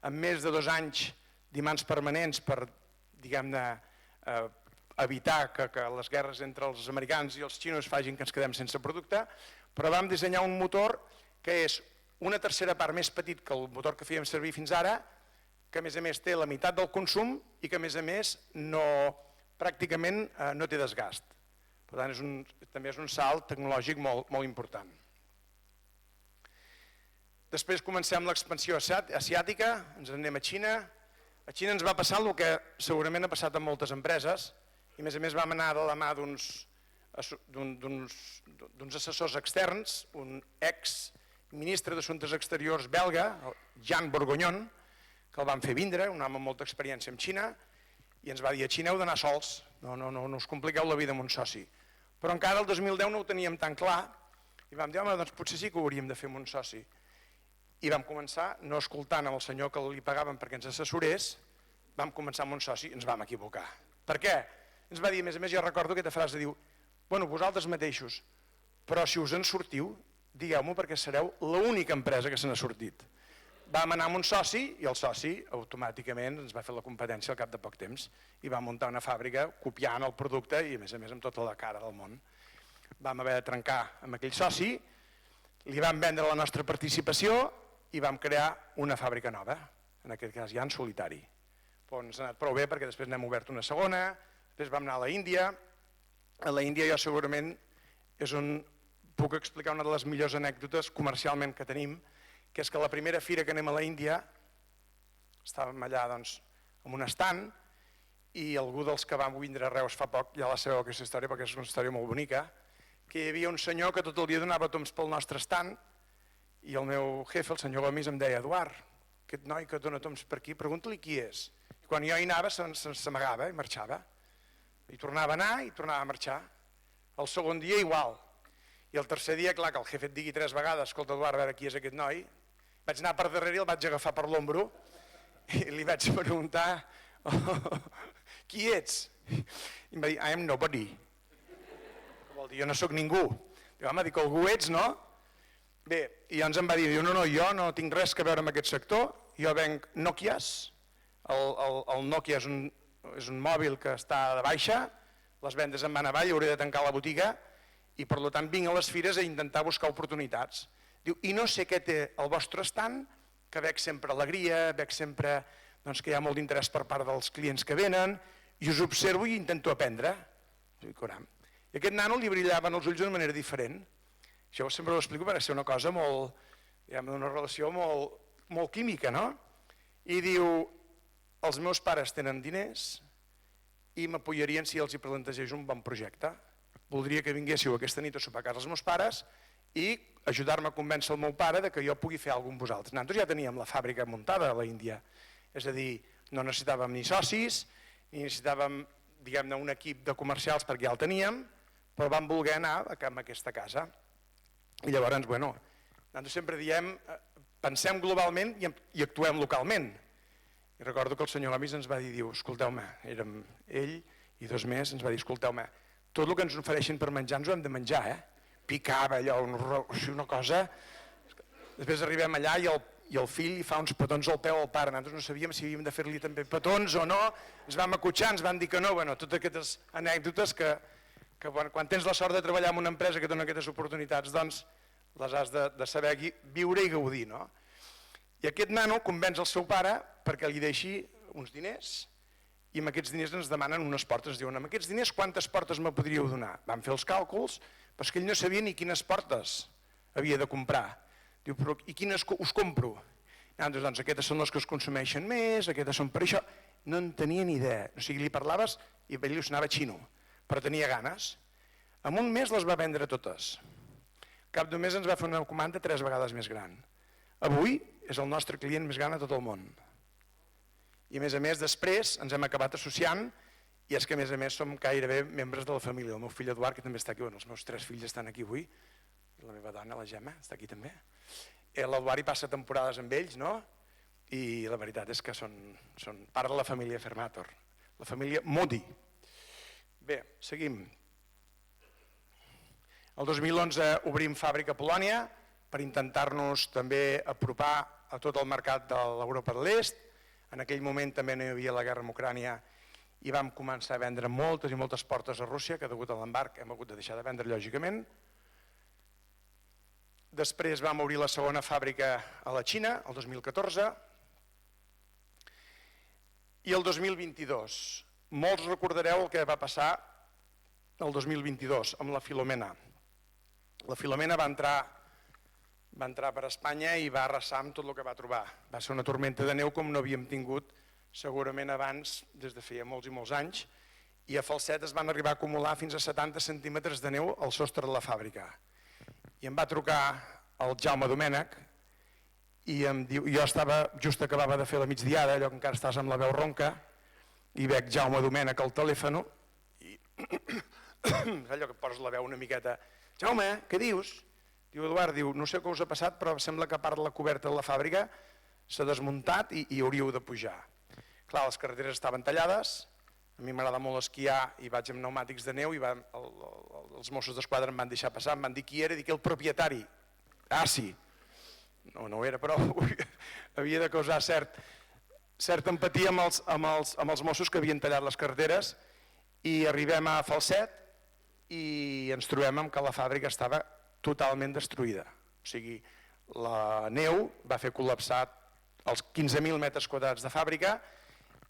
amb més de 2 anys d'imants permanents per, diguem-ne, evitar que les guerres entre els americans i els xinos facin que ens quedem sense producte, però vam dissenyar un motor que és una tercera part més petit que el motor que fèiem servir fins ara, que a més té la meitat del consum i que a més pràcticament no té desgast. Per tant, també és un salt tecnològic molt important. Després comencem l'expansió asiàtica, ens anem a Xina. A Xina ens va passar el que segurament ha passat a moltes empreses i a més vam anar de la mà d'uns assessors externs, un ex-ministre d'Assumptes Exteriors belga, Jean Bourguignon, que el van fer vindre, un home amb molta experiència en Xina, i ens va dir, a Xina heu d'anar sols, no us compliqueu la vida amb un soci. Però encara el 2010 no ho teníem tan clar i vam dir, home, doncs potser sí que ho hauríem de fer amb un soci. I vam començar, no escoltant amb el senyor que li pagaven perquè ens assessorés, vam començar amb un soci i ens vam equivocar. Per què? Ens va dir, a més jo recordo aquesta frase, diu, bueno, vosaltres mateixos, però si us en sortiu, digueu-m'ho perquè sereu l'única empresa que se n'ha sortit. Vam anar amb un soci i el soci automàticament ens va fer la competència al cap de poc temps i va muntar una fàbrica copiant el producte i a més amb tota la cara del món. Vam haver de trencar amb aquell soci, li vam vendre la nostra participació i vam crear una fàbrica nova, en aquest cas ja en solitari. Però ens ha anat prou bé perquè després n'hem obert una segona, després vam anar a la Índia. A la Índia jo segurament és on puc explicar una de les millors anècdotes comercialment que tenim, que és que la primera fira que anem a la Índia, estàvem allà amb un estand i algú dels que vam vindre a Reus fa poc ja la sabeu aquesta història perquè és una història molt bonica, que hi havia un senyor que tot el dia donava toms pel nostre estand i el meu jefe, el senyor Gomis, em deia: Eduard, aquest noi que dona toms per aquí, pregunta-li qui és. I quan jo hi anava s'amagava i marxava. I tornava a anar i tornava a marxar. El segon dia igual. I el tercer dia, clar, que el jefe et digui 3 vegades: escolta, Eduard, a veure qui és aquest noi. Vaig anar per darrere i el vaig agafar per l'ombro i li vaig preguntar: qui ets? I em va dir: I am nobody. Vol dir, jo no sóc ningú. Diu: home, dic, algú ets, no? Bé, i llavors em va dir: no, jo no tinc res a veure amb aquest sector, jo venc Nokias, el Nokia és un mòbil que està de baixa, les vendes en van avall, hauré de tancar la botiga i per tant vinc a les fires a intentar buscar oportunitats. Diu: i no sé què té el vostre estand, que veig sempre alegria, veig sempre que hi ha molt d'interès per part dels clients que venen, i us observo i intento aprendre. I aquest nano li brillaven els ulls d'una manera diferent. Això sempre ho explico perquè és una cosa molt, una relació molt química, no? I diu: els meus pares tenen diners i m'apoyarien si els hi plantegés un bon projecte. Voldria que vinguéssiu aquesta nit a sopar a casa els meus pares i ajudar-me a convèncer el meu pare que jo pugui fer alguna cosa amb vosaltres. Nosaltres ja teníem la fàbrica muntada a l'Índia, és a dir, no necessitàvem ni socis, ni necessitàvem, diguem-ne, un equip de comercials perquè ja el teníem, però vam voler anar a aquesta casa. I llavors, bueno, nosaltres sempre diem, pensem globalment i actuem localment. I recordo que el senyor Gomis ens va dir, escolteu-me, érem ell i 2 més, ens va dir: escolteu-me, tot el que ens ofereixen per menjar ens ho hem de menjar, Picava allò, una cosa. Després arribem allà i el fill li fa uns petons al peu al pare. Nosaltres no sabíem si havíem de fer-li també petons o no. Ens vam acotxar, ens van dir que no. Bueno, totes aquestes anècdotes que quan tens la sort de treballar en una empresa que dona aquestes oportunitats, doncs les has de saber viure i gaudir, no? I aquest nano convenç el seu pare perquè li deixi uns diners i amb aquests diners ens demanen unes portes. Ens diuen: amb aquests diners quantes portes me podríeu donar? Vam fer els càlculs, però és que ell no sabia ni quines portes havia de comprar. Diu: però i quines us compro? Doncs aquestes són les que es consumeixen més, aquestes són per això. No en tenia ni idea. O sigui, li parlaves i ell li sonava xino, però tenia ganes. En un mes les va vendre totes. Al cap d'un mes ens va fer una comanda 3 vegades més gran. Avui és el nostre client més gran a tot el món. I a més, després ens hem acabat associant i és que a més som gairebé membres de la família. El meu fill Eduard, que també està aquí, els meus 3 fills estan aquí avui, la meva dona, la Gemma, està aquí també. L'Eduard hi passa temporades amb ells, no? I la veritat és que són part de la família Fermator, la família Modi. Bé, seguim. El 2011 obrim fàbrica a Polònia per intentar-nos també apropar a tot el mercat de l'Europa de l'Est. En aquell moment també no hi havia la guerra amb Ucrània i vam començar a vendre moltes i moltes portes a Rússia, que degut a l'embarg hem hagut de deixar de vendre, lògicament. Després vam obrir la segona fàbrica a la Xina, el 2014, i el 2022. Molts recordareu el que va passar el 2022 amb la Filomena. La Filomena va entrar per Espanya i va arrasar amb tot el que va trobar. Va ser una tormenta de neu com no havíem tingut segurament abans, des de feia molts i molts anys, i a Falset es van arribar a acumular fins a 70 centímetres de neu al sostre de la fàbrica. I em va trucar el Jaume Domènech i em diu, jo acabava de fer la migdiada, allò que encara estàs amb la veu ronca, i veig Jaume Domènech al telèfon i allò que poses la veu una miqueta: Jaume, què dius? Diu: Eduard, no sé què us ha passat, però sembla que part de la coberta de la fàbrica s'ha desmuntat i hauríeu de pujar. Clar, les carreteres estaven tallades, a mi m'agrada molt esquiar i vaig amb pneumàtics de neu i els Mossos d'Esquadra em van deixar passar, em van dir qui era, dic el propietari. Ah, sí. No ho era, però havia de causar certa empatia amb els Mossos que havien tallat les carreteres, i arribem a Falset i ens trobem amb que la fàbrica estava totalment destruïda. O sigui, la neu va fer col·lapsar els 15.000 metres quadrats de fàbrica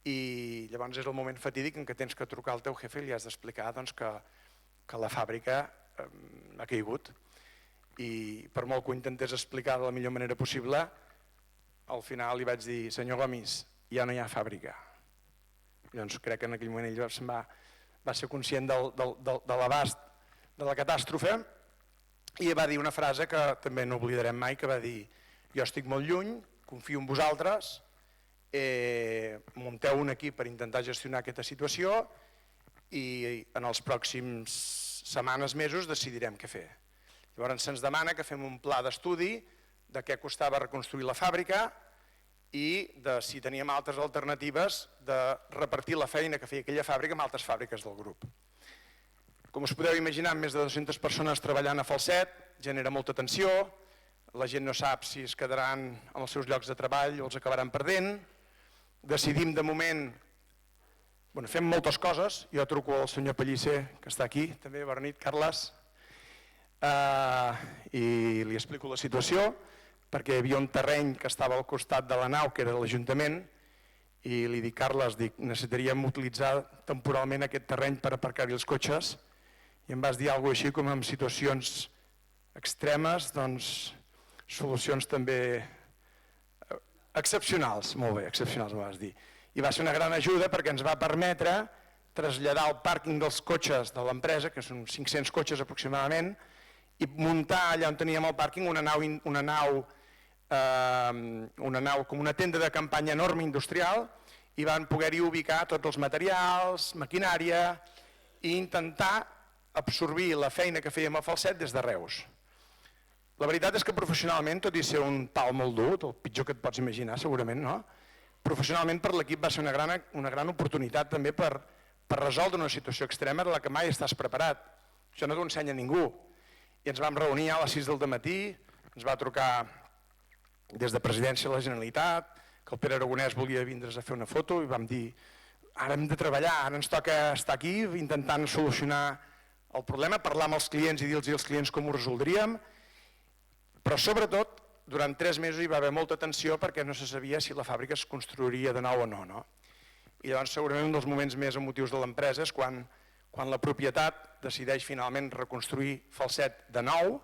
i llavors és el moment fatídic en què tens que trucar al teu jefe i li has d'explicar que la fàbrica ha caigut. I per molt que ho intentés explicar de la millor manera possible, al final li vaig dir: senyor Gomis, ja no hi ha fàbrica. Llavors crec que en aquell moment ell va ser conscient de l'abast la catàstrofe, i va dir una frase que també no oblidarem mai, que va dir: jo estic molt lluny, confio en vosaltres, munteu un equip per intentar gestionar aquesta situació i en els pròxims setmanes, mesos, decidirem què fer. Llavors se'ns demana que fem un pla d'estudi de què costava reconstruir la fàbrica i de si teníem altres alternatives de repartir la feina que feia aquella fàbrica amb altres fàbriques del grup. Com us podeu imaginar, amb més de 200 persones treballant a Falset, genera molta tensió, la gent no sap si es quedaran en els seus llocs de treball o els acabaran perdent. Decidim de moment, fem moltes coses, jo truco al senyor Pellicer, que està aquí, també, bona nit, Carles, i li explico la situació, perquè hi havia un terreny que estava al costat de la nau, que era de l'Ajuntament, i li dic: Carles, necessitaríem utilitzar temporalment aquest terreny per aparcar-hi els cotxes, i em vas dir alguna cosa així com en situacions extremes, doncs solucions també excepcionals, molt bé, excepcionals m'ho vas dir. I va ser una gran ajuda perquè ens va permetre traslladar el pàrquing dels cotxes de l'empresa, que són 500 cotxes aproximadament, i muntar allà on teníem el pàrquing una nau com una tenda de campanya enorme industrial, i van poder-hi ubicar tots els materials, maquinària, i intentar absorbir la feina que fèiem a Falset des de Reus. La veritat és que professionalment, tot i ser un pal molt dur, el pitjor que et pots imaginar segurament, no? Professionalment per l'equip va ser una gran oportunitat també per resoldre una situació extrema de la que mai estàs preparat. Això no t'ho ensenya ningú. I ens vam reunir a les 6 del matí, ens va trucar des de Presidència de la Generalitat, que el Pere Aragonès volia vindre's a fer una foto, i vam dir: ara hem de treballar, ara ens toca estar aquí intentant solucionar el problema, parlar amb els clients i dir-los als clients com ho resoldríem, però sobretot durant 3 mesos hi va haver molta tensió perquè no se sabia si la fàbrica es construiria de nou o no. I llavors segurament un dels moments més emotius de l'empresa és quan la propietat decideix finalment reconstruir Falset de nou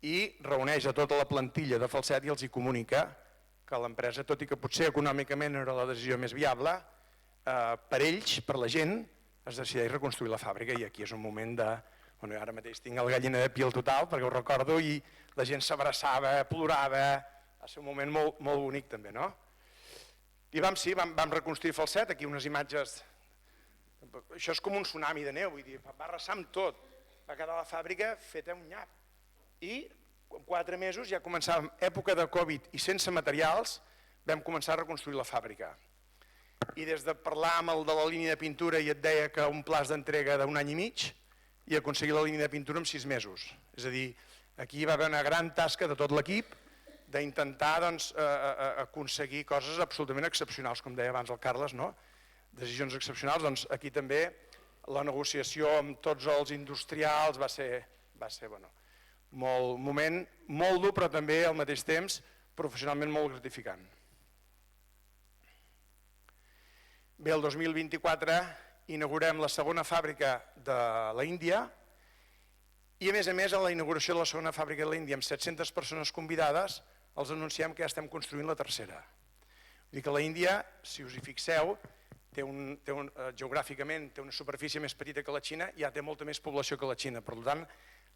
i reuneix a tota la plantilla de Falset i els hi comunica que l'empresa, tot i que potser econòmicament no era la decisió més viable, per ells, per la gent, es decideix reconstruir la fàbrica, i aquí és un moment de... Ara mateix tinc el gallina de piel total perquè ho recordo, i la gent s'abraçava, plorava, va ser un moment molt bonic també, no? I vam reconstruir Falset, aquí unes imatges, això és com un tsunami de neu, vull dir, va arrasar amb tot, va quedar la fàbrica feta un nyap, i en 4 mesos ja començàvem, època de Covid i sense materials, vam començar a reconstruir la fàbrica. I des de parlar amb el de la línia de pintura i et deia que un plaç d'entrega d'un any i mig, i aconseguir la línia de pintura en 6 mesos. És a dir, aquí va haver una gran tasca de tot l'equip d'intentar aconseguir coses absolutament excepcionals, com deia abans el Carles, decisions excepcionals. Doncs aquí també la negociació amb tots els industrials va ser un moment molt dur, però també al mateix temps professionalment molt gratificant. Bé, el 2024 inaugurem la segona fàbrica de l'Índia i a més, a la inauguració de la segona fàbrica de l'Índia amb 700 persones convidades, els anunciem que ja estem construint la tercera. Vull dir que l'Índia, si us hi fixeu, geogràficament té una superfície més petita que la Xina i ja té molta més població que la Xina. Per tant,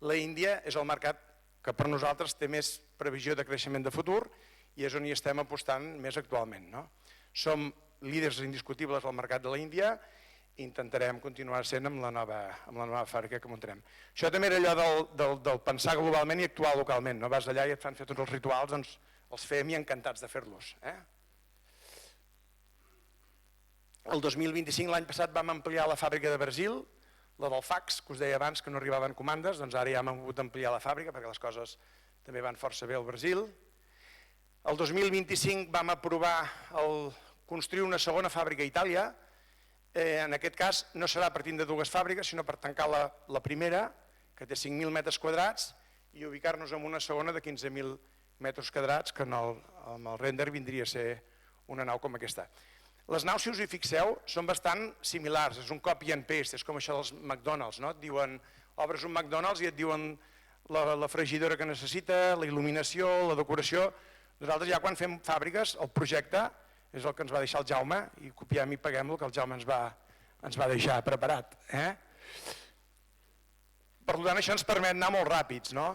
l'Índia és el mercat que per nosaltres té més previsió de creixement de futur i és on hi estem apostant més actualment. Som líders indiscutibles al mercat de l'Índia i intentarem continuar sent amb la nova fàbrica que muntarem. Això també era allò del pensar globalment i actuar localment. No vas allà i et fan fer tots els rituals, doncs els fem i encantats de fer-los. El 2025, l'any passat, vam ampliar la fàbrica de Brasil, la del fax, que us deia abans que no arribaven comandes, doncs ara ja hem hagut d'ampliar la fàbrica perquè les coses també van força bé al Brasil. El 2025 vam aprovar construir una segona fàbrica a Itàlia. En aquest cas no serà partint de 2 fàbriques, sinó per tancar la primera, que té 5.000 metres quadrats, i ubicar-nos en una segona de 15.000 metres quadrats, que amb el render vindria a ser una nau com aquesta. Les naus, si us hi fixeu, són bastant similars, és un copy and paste, és com això dels McDonald's, no? Et diuen, obres un McDonald's i et diuen la fregidora que necessita, la il·luminació, la decoració. Nosaltres ja quan fem fàbriques, el projecte és el que ens va deixar el Jaume, i copiem i paguem el que el Jaume ens va deixar preparat. Per tant, això ens permet anar molt ràpids, no?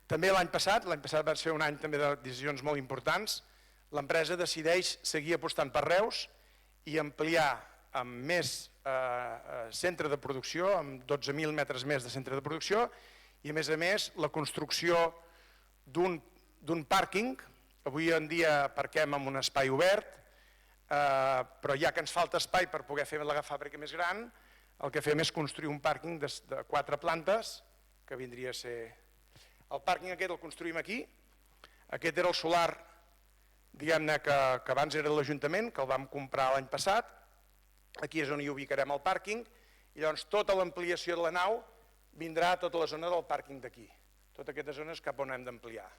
També l'any passat va ser un any també de decisions molt importants, l'empresa decideix seguir apostant per Reus i ampliar amb més centre de producció, amb 12.000 metres més de centre de producció, i a més la construcció d'un pàrquing. Avui en dia parquem en un espai obert, però ja que ens falta espai per poder fer la fàbrica més gran, el que fem és construir un pàrquing de 4 plantes, que vindria a ser... El pàrquing aquest el construïm aquí, aquest era el solar, diguem-ne, que abans era l'Ajuntament, que el vam comprar l'any passat, aquí és on hi ubicarem el pàrquing, i llavors tota l'ampliació de la nau vindrà a tota la zona del pàrquing d'aquí. Tota aquesta zona és cap on hem d'ampliar.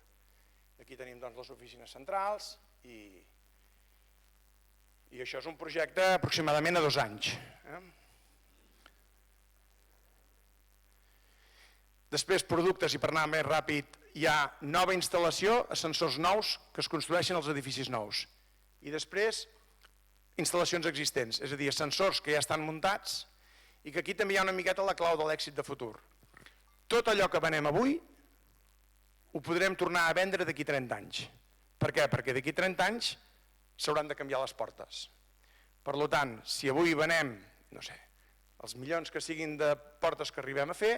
Aquí tenim les oficines centrals i això és un projecte aproximadament a 2 anys. Després, productes, i per anar més ràpid, hi ha nova instal·lació, ascensors nous que es construeixen als edificis nous. I després, instal·lacions existents, és a dir, ascensors que ja estan muntats i que aquí també hi ha una miqueta la clau de l'èxit de futur. Tot allò que venem avui ho podrem tornar a vendre d'aquí 30 anys. Per què? Perquè d'aquí 30 anys s'hauran de canviar les portes. Per tant, si avui venem, no sé, els milions que siguin de portes que arribem a fer,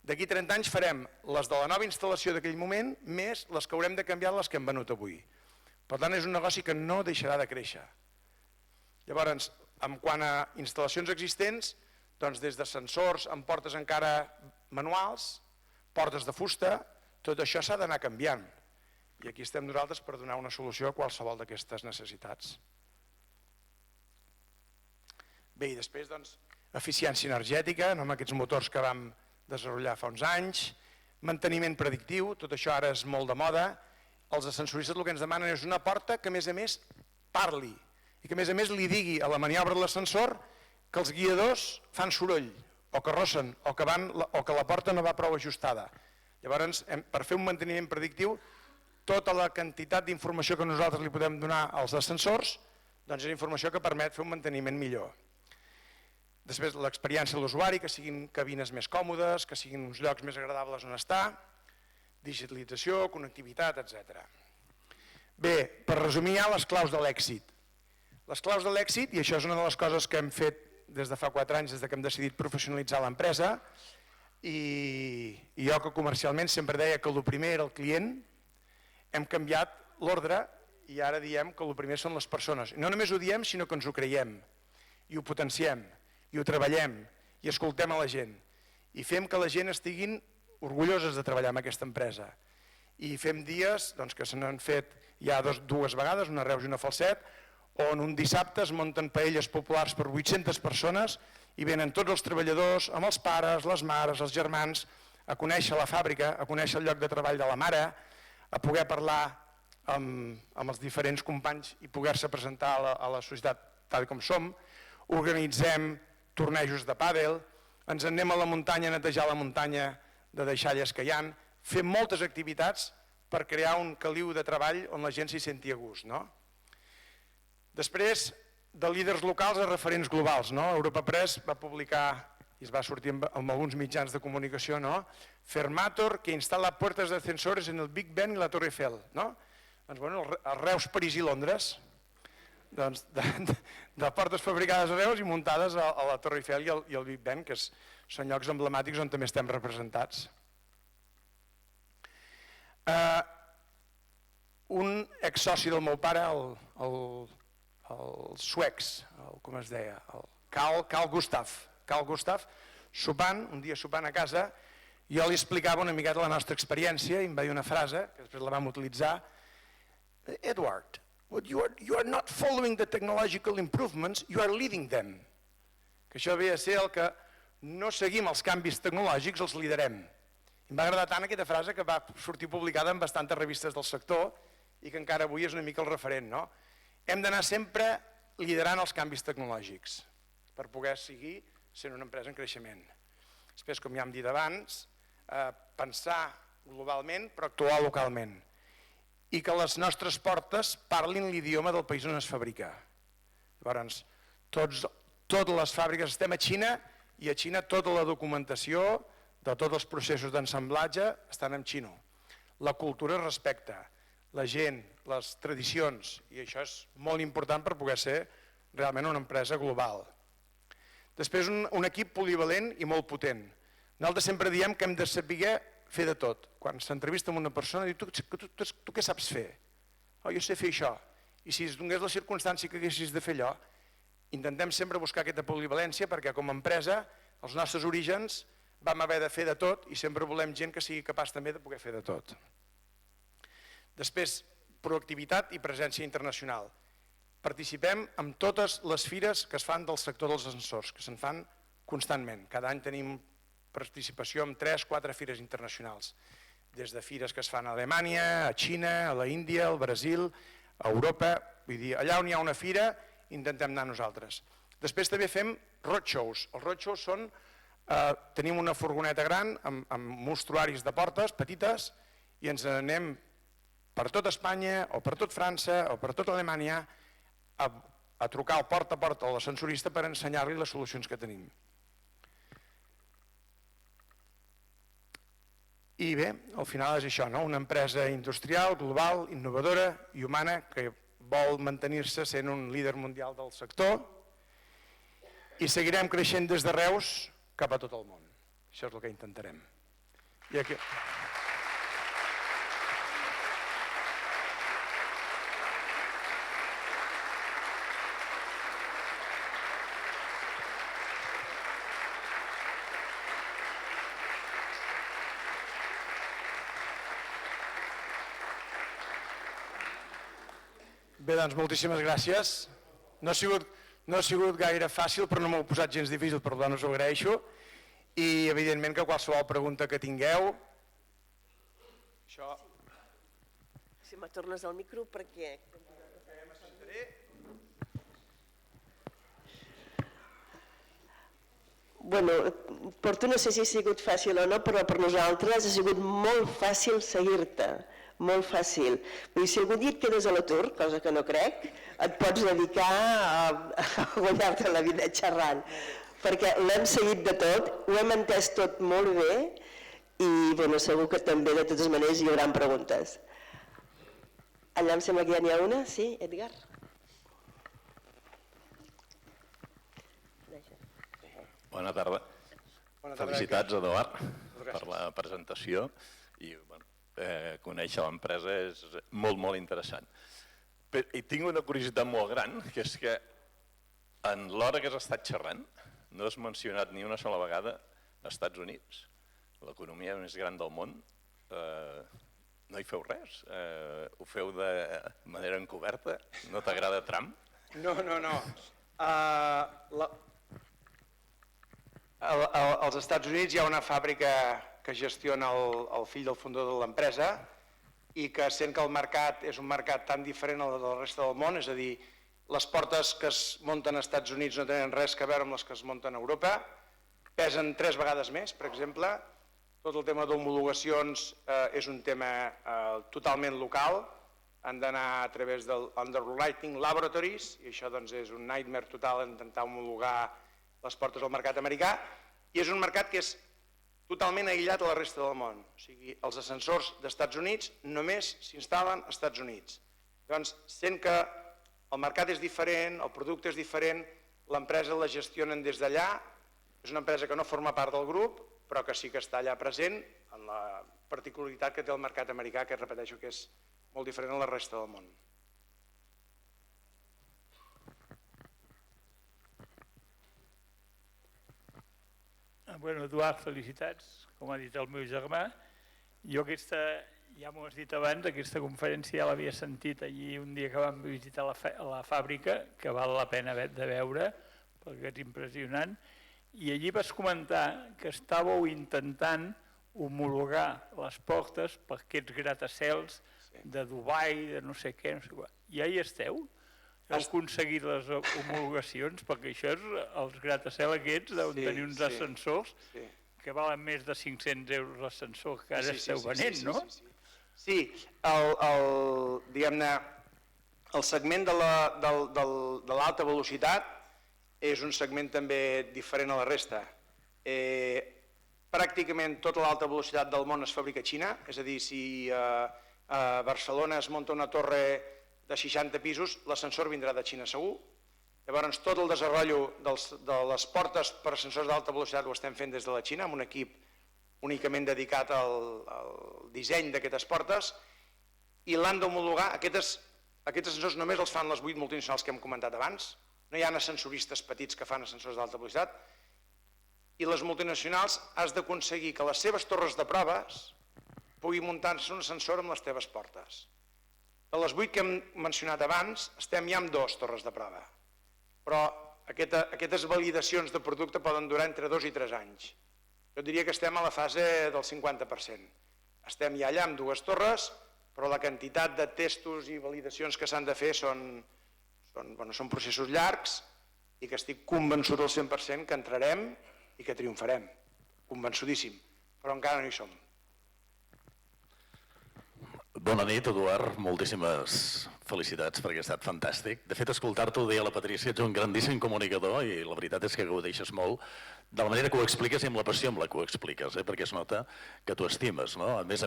d'aquí 30 anys farem les de la nova instal·lació d'aquell moment més les que haurem de canviar les que hem venut avui. Per tant, és un negoci que no deixarà de créixer. Llavors, en quant a instal·lacions existents, doncs des d'ascensors amb portes encara manuals, portes de fusta, tot això s'ha d'anar canviant. I aquí estem nosaltres per donar una solució a qualsevol d'aquestes necessitats. Bé, i després, doncs, eficiència energètica, amb aquests motors que vam desenvolupar fa uns anys, manteniment predictiu, tot això ara és molt de moda. Els ascensoristes el que ens demanen és una porta que a més parli i que a més li digui a la maniobra de l'ascensor que els guiadors fan soroll o que rossen o que la porta no va prou ajustada. Llavors, per fer un manteniment predictiu, tota la quantitat d'informació que nosaltres li podem donar als ascensors doncs és informació que permet fer un manteniment millor. Després, l'experiència de l'usuari, que siguin cabines més còmodes, que siguin uns llocs més agradables on estar, digitalització, connectivitat, etc. Bé, per resumir ja les claus de l'èxit. Les claus de l'èxit, i això és una de les coses que hem fet des de fa 4 anys, des que hem decidit professionalitzar l'empresa, i jo que comercialment sempre deia que el primer era el client, hem canviat l'ordre i ara diem que el primer són les persones. I no només ho diem, sinó que ens ho creiem, i ho potenciem, i ho treballem, i escoltem a la gent, i fem que la gent estiguin orgulloses de treballar en aquesta empresa. I fem dies que se n'han fet ja 2 vegades, una a Reus i una a Falset, on un dissabte es munten paelles populars per 800 persones i venen tots els treballadors, amb els pares, les mares, els germans, a conèixer la fàbrica, a conèixer el lloc de treball de la mare, a poder parlar amb els diferents companys i poder-se presentar a la societat tal com som. Organitzem tornejos de pàdel, ens anem a la muntanya a netejar la muntanya de deixalles que hi ha, fem moltes activitats per crear un caliu de treball on la gent s'hi senti a gust. Després, de líders locals a referents globals. Europa Press va publicar, i es va sortir en alguns mitjans de comunicació, Fermator, que instala puertas de ascensores en el Big Ben i la Torre Eiffel. Doncs, a Reus, París i Londres, de portes fabricades a Reus i muntades a la Torre Eiffel i al Big Ben, que són llocs emblemàtics on també estem representats. Un exsoci del meu pare, els suecs, com es deia, el Carl Gustav, sopant, un dia sopant a casa, jo li explicava una miqueta la nostra experiència i em va dir una frase, que després la vam utilitzar: Edward, you are not following the technological improvements, you are leading them. Que això ve a ser el que no seguim els canvis tecnològics, els liderem. Em va agradar tant aquesta frase que va sortir publicada en bastantes revistes del sector i que encara avui és una mica el referent. Hem d'anar sempre liderant els canvis tecnològics per poder seguir sent una empresa en creixement. Després, com ja hem dit abans, pensar globalment però actuar localment i que les nostres portes parlin l'idioma del país on es fabrica. Llavors, totes les fàbriques estem a Xina i a Xina tota la documentació de tots els processos d'ensamblatge estan en xino. La cultura es respecta, la gent, les tradicions, i això és molt important per poder ser realment una empresa global. Després, un equip polivalent i molt potent. Nosaltres sempre diem que hem de saber fer de tot. Quan s'entrevista amb una persona, diu, tu què saps fer? Oh, jo sé fer això. I si es donés la circumstància que haguessis de fer allò, intentem sempre buscar aquesta polivalència perquè com a empresa, els nostres orígens, vam haver de fer de tot i sempre volem gent que sigui capaç també de poder fer de tot. Després, proactivitat i presència internacional. Participem en totes les fires que es fan del sector dels ascensors, que se'n fan constantment. Cada any tenim participació en 3-4 fires internacionals, des de fires que es fan a Alemanya, a Xina, a la Índia, al Brasil, a Europa, vull dir, allà on hi ha una fira intentem anar nosaltres. Després també fem roadshows. Els roadshows són, tenim una furgoneta gran amb mostruaris de portes petites i ens anem per tot Espanya o per tot França o per tot Alemanya a trucar al porta a porta a l'ascensorista per ensenyar-li les solucions que tenim. I bé, al final és això, una empresa industrial, global, innovadora i humana que vol mantenir-se sent un líder mundial del sector i seguirem creixent des de Reus cap a tot el món. Això és el que intentarem. I aquí... Bé, doncs moltíssimes gràcies. No ha sigut gaire fàcil, però no m'ho he posat gens difícil, per tant us ho agraeixo. I evidentment que qualsevol pregunta que tingueu... Si me tornes al micro, perquè... Bueno, Porto no sé si ha sigut fàcil o no, però per nosaltres ha sigut molt fàcil seguir-te. Molt fàcil. Si algun dia et quedes a l'atur, cosa que no crec, et pots dedicar a guanyar-te la vida xerrant, perquè l'hem seguit de tot, ho hem entès tot molt bé i segur que també de totes maneres hi haurà preguntes. Allà em sembla que ja n'hi ha una, sí, Edgar? Bona tarda. Felicitats, Eduard, per la presentació i conèixer l'empresa és molt, molt interessant. I tinc una curiositat molt gran, que és que en l'hora que has estat xerrant no has mencionat ni una sola vegada als Estats Units, l'economia més gran del món. No hi feu res? Ho feu de manera encoberta? No t'agrada Trump? No. Als Estats Units hi ha una fàbrica que gestiona el fill del fundador de l'empresa i que sent que el mercat és un mercat tan diferent al de la resta del món, és a dir, les portes que es munten als Estats Units no tenen res a veure amb les que es munten a Europa, pesen 3 vegades més, per exemple, tot el tema d'homologacions és un tema totalment local, han d'anar a través del Underwriting Laboratories i això és un nightmare total intentar homologar les portes al mercat americà i és un mercat que és totalment aïllat a la resta del món. O sigui, els ascensors dels Estats Units només s'instal·len als Estats Units. Llavors, sent que el mercat és diferent, el producte és diferent, l'empresa la gestionen des d'allà, és una empresa que no forma part del grup, però que sí que està allà present en la particularitat que té el mercat americà, que repeteixo que és molt diferent a la resta del món. Bueno, Eduard, felicitats, com ha dit el meu germà. Jo ja m'ho has dit abans, aquesta conferència ja l'havia sentit allí un dia que vam visitar la fàbrica, que val la pena de veure, perquè és impressionant, i allí vas comentar que estàveu intentant homologar les portes per aquests gratacels de Dubai, de no sé què, no sé què. Ja hi esteu? Heu aconseguit les homologacions? Perquè això és els gratacels aquests deuen tenir uns ascensors que valen més de 500 euros l'ascensor que ara esteu venent, no? Sí, diguem-ne, el segment de l'alta velocitat és un segment també diferent a la resta. pràcticament tota l'alta velocitat del món es fabrica a Xina, és a dir, si a Barcelona es munta una torre de 60 pisos, l'ascensor vindrà de Xina segur. Llavors, tot el desenvolupament de les portes per ascensors d'alta velocitat ho estem fent des de la Xina, amb un equip únicament dedicat al disseny d'aquestes portes, i l'han d'homologar. Aquests ascensors només els fan les 8 multinacionals que hem comentat abans, no hi ha ascensoristes petits que fan ascensors d'alta velocitat, i les multinacionals has d'aconseguir que les seves torres de proves pugui muntar-se un ascensor amb les teves portes. De les 8 que hem mencionat abans, estem ja amb 2 torres de prova, però aquestes validacions de producte poden durar entre 2 i 3 anys. Jo diria que estem a la fase del 50%. Estem ja allà amb 2 torres, però la quantitat de testos i validacions que s'han de fer són processos llargs i que estic convençut al 100% que entrarem i que triomfarem, convençudíssim, però encara no hi som. Bona nit, Eduard. Moltíssimes felicitats perquè ha estat fantàstic. De fet, escoltar-te, ho deia la Patrícia, ets un grandíssim comunicador i la veritat és que ho deixes molt de la manera que ho expliques i amb la passió amb la que ho expliques, perquè es nota que t'ho estimes. A més,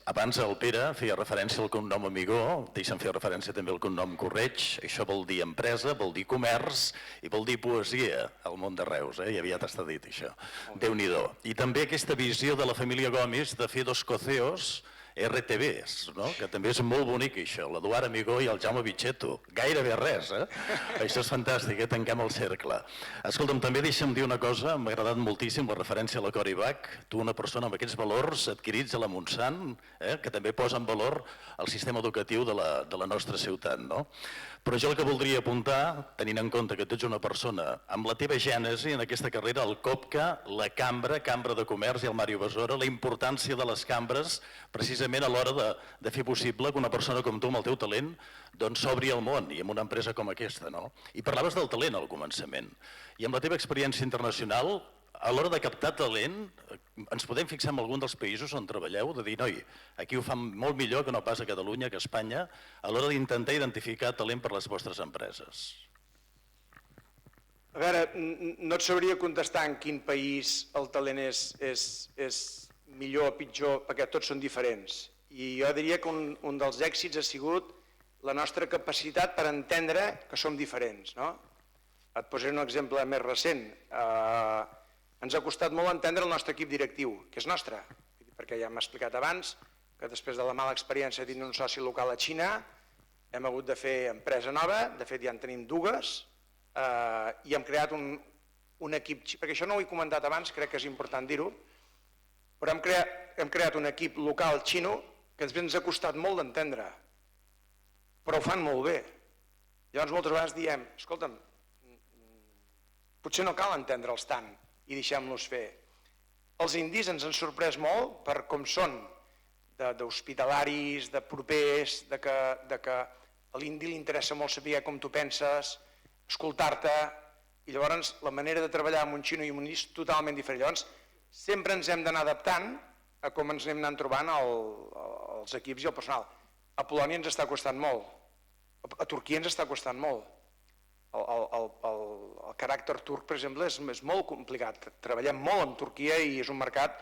abans el Pere feia referència al cognom Amigó, deixa'm fer referència també al cognom Correig, això vol dir empresa, vol dir comerç i vol dir poesia al món de Reus, i aviat està dit això. Déu-n'hi-do. I també aquesta visió de la família Gomis de fer 2 coceos RTBs, que també és molt bonic això, l'Eduard Amigó i el Jaume Bitxeto, gairebé res, Això és fantàstic, tanquem el cercle. Escolta'm, també deixa'm dir una cosa, m'ha agradat moltíssim la referència a la Cori Bach, tu una persona amb aquests valors adquirits a la Montsant, que també posa en valor el sistema educatiu de la nostra ciutat, no? Però jo el que voldria apuntar, tenint en compte que tu ets una persona amb la teva gènesi en aquesta carrera, el COPCA, la Cambra de Comerç i el Mario Besora, la importància de les cambres precisament a l'hora de fer possible que una persona com tu, amb el teu talent, doncs s'obri al món i amb una empresa com aquesta, no? I parlaves del talent al començament. I amb la teva experiència internacional, a l'hora de captar talent, ens podem fixar en algun dels països on treballeu, de dir, noi, aquí ho fan molt millor que no pas a Catalunya, que a Espanya, a l'hora d'intentar identificar talent per les vostres empreses. A veure, no et sabria contestar en quin país el talent és millor o pitjor, perquè tots són diferents. I jo diria que un dels èxits ha sigut la nostra capacitat per entendre que som diferents. Et posaré un exemple més recent. Ens ha costat molt entendre el nostre equip directiu, que és nostre, perquè ja m'ha explicat abans que després de la mala experiència de tenir un soci local a Xina hem hagut de fer empresa nova, de fet ja en tenim 2, i hem creat un equip, perquè això no ho he comentat abans, crec que és important dir-ho, però hem creat un equip local xino que després ens ha costat molt d'entendre, però ho fan molt bé. Llavors moltes vegades diem, escolta'm, potser no cal entendre'ls tant i deixem-los fer. Els indis ens han sorprès molt per com són, d'hospitalaris, de propers, de que a l'indi li interessa molt saber com tu penses, escoltar-te, i llavors la manera de treballar amb un xino i un indi és totalment diferent. Llavors sempre ens hem d'anar adaptant a com ens anem anant trobant els equips i el personal. A Polònia ens està costant molt, a Turquia ens està costant molt. El caràcter turc, per exemple, és molt complicat. Treballem molt amb Turquia i és un mercat,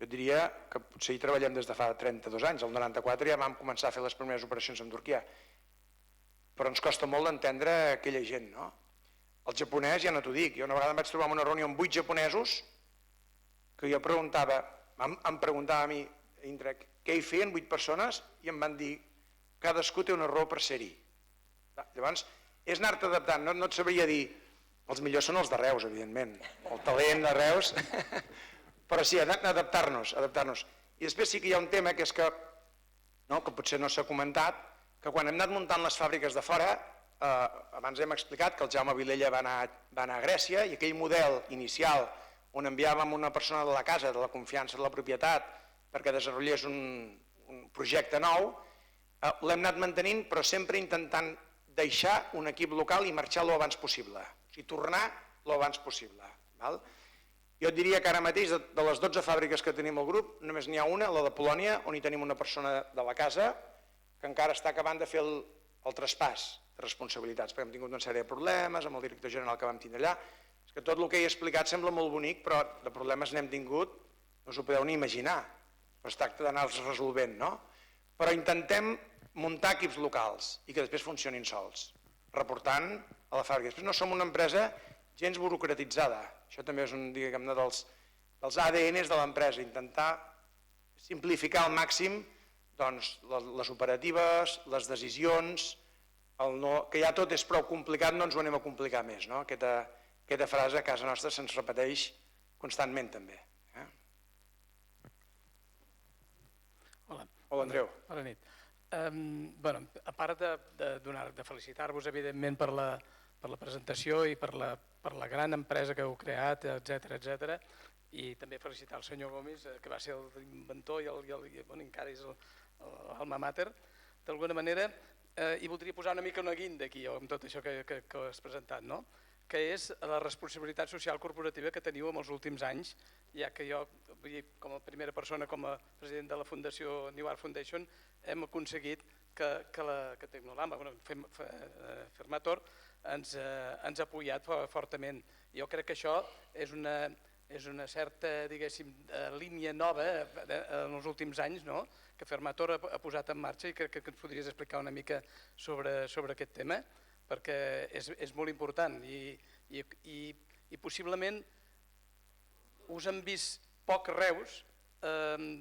jo diria que potser hi treballem des de fa 32 anys. El 94 ja vam començar a fer les primeres operacions amb Turquia. Però ens costa molt d'entendre aquella gent, no? El japonès ja no t'ho dic. Jo una vegada em vaig trobar en una reunió amb 8 japonesos que jo em preguntava a mi, què hi feien 8 persones? I em van dir, cadascú té una raó per ser-hi. Llavors, és anar-te adaptant, no et sabria dir, els millors són els de Reus, evidentment, el talent de Reus, però sí, adaptar-nos. I després sí que hi ha un tema que és que potser no s'ha comentat, que quan hem anat muntant les fàbriques de fora, abans hem explicat que el Jaume Vilella va anar a Grècia i aquell model inicial on enviàvem una persona de la casa, de la confiança de la propietat, perquè desenvolupés un projecte nou, l'hem anat mantenint, però sempre intentant deixar un equip local i marxar lo abans possible, o sigui, tornar lo abans possible. Jo et diria que ara mateix, de les 12 fàbriques que tenim al grup, només n'hi ha una, la de Polònia, on hi tenim una persona de la casa que encara està acabant de fer el traspàs de responsabilitats, perquè hem tingut una sèrie de problemes amb el director general que vam tindre allà. És que tot el que he explicat sembla molt bonic, però de problemes n'hem tingut no us ho podeu ni imaginar, però es tracta d'anar-los resolvent, no? Però intentem muntar equips locals i que després funcionin sols, reportant a la fàbrica. Després no som una empresa gens burocratitzada, això també és un, diguem-ne, dels ADNs de l'empresa, intentar simplificar al màxim doncs, les operatives, les decisions, que ja tot és prou complicat, no ens ho anem a complicar més. No? Aquesta frase a casa nostra se'ns repeteix constantment també. Hola. Hola, Andreu. Bona nit. A part de felicitar-vos, evidentment, per la presentació i per la gran empresa que heu creat, etc, i també felicitar el senyor Gomis, que va ser l'inventor i encara és l'alma mater, d'alguna manera, i voldria posar una mica una guinda aquí, amb tot això que has presentat, no? Que és la responsabilitat social corporativa que teniu en els últims anys, ja que jo, com a primera persona, com a president de la Fundació New Art Foundation, hem aconseguit que Tecnolama, Fermator, ens ha apoyat fortament. Jo crec que això és una certa, diguéssim, línia nova en els últims anys, no?, que Fermator ha posat en marxa, i crec que ens podries explicar una mica sobre aquest tema, perquè és molt important i possiblement us han vist poc Reus,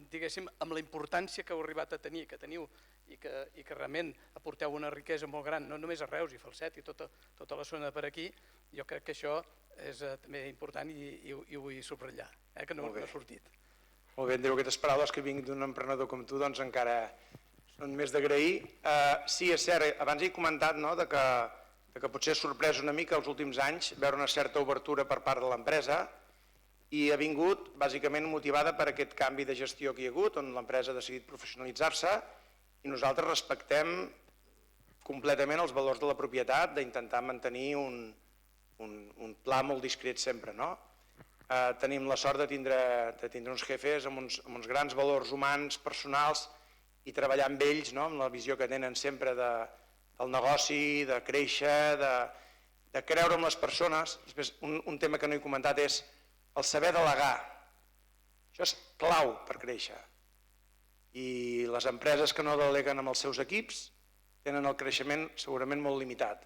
diguéssim, amb la importància que heu arribat a tenir, que teniu, i que realment aporteu una riquesa molt gran, no només a Reus i Falset i tota la zona per aquí. Jo crec que això és també important i ho vull subratllar, que no ha sortit. Molt bé, Andreu, aquestes paraules que vinc d'un emprenedor com tu doncs encara són més d'agrair. Sí, és cert, abans he comentat que potser ha sorprès una mica els últims anys veure una certa obertura per part de l'empresa, i ha vingut bàsicament motivada per aquest canvi de gestió que hi ha hagut, on l'empresa ha decidit professionalitzar-se, i nosaltres respectem completament els valors de la propietat, d'intentar mantenir un pla molt discret sempre, no? Tenim la sort de tindre uns jefes amb uns grans valors humans, personals, i treballar amb ells, amb la visió que tenen sempre del negoci, de créixer, de creure en les persones. Després, un tema que no he comentat és el saber delegar. Això és clau per créixer. I les empreses que no deleguen amb els seus equips tenen el creixement segurament molt limitat.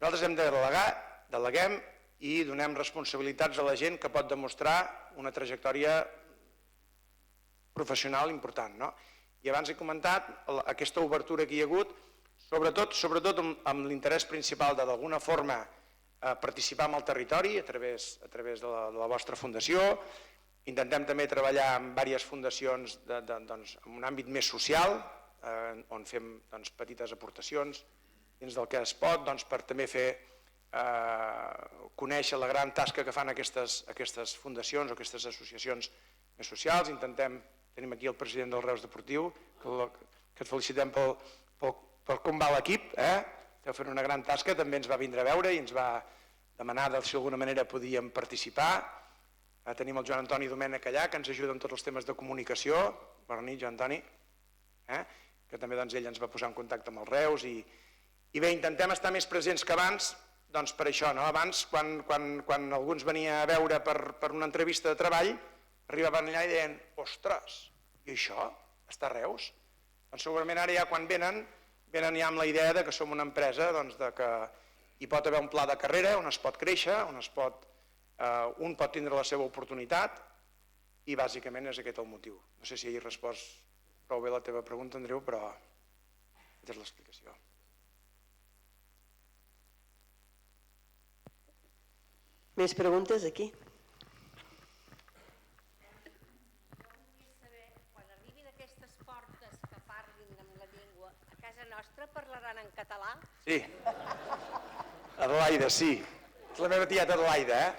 Nosaltres hem de delegar, deleguem i donem responsabilitats a la gent que pot demostrar una trajectòria professional important. I abans he comentat aquesta obertura que hi ha hagut, sobretot amb l'interès principal de d'alguna forma participar en el territori a través de la vostra fundació. Intentem també treballar amb diverses fundacions en un àmbit més social, on fem petites aportacions dins del que es pot per també fer conèixer la gran tasca que fan aquestes fundacions o aquestes associacions més socials. Tenim aquí el president del Reus Deportiu, que et felicitem per com va l'equip. Esteu fent una gran tasca, també ens va vindre a veure i ens va demanar si d'alguna manera podíem participar. Tenim el Joan Antoni Domènech allà, que ens ajuda en tots els temes de comunicació. Bona nit, Joan Antoni. Que també ell ens va posar en contacte amb el Reus. I bé, intentem estar més presents que abans, doncs per això. Abans, quan algú ens venia a veure per una entrevista de treball, arribaven allà i deien, ostres, i això? Està a Reus? Doncs segurament ara ja quan venen ja amb la idea que som una empresa que hi pot haver un pla de carrera on es pot créixer, on un pot tindre la seva oportunitat, i bàsicament és aquest el motiu. No sé si he respost prou bé la teva pregunta, Andreu, però aquesta és l'explicació. Més preguntes aquí? Quan arribin aquestes portes que parlin amb la llengua, a casa nostra parlaran en català? Sí. Adelaida, sí. És la meva tieta Adelaida,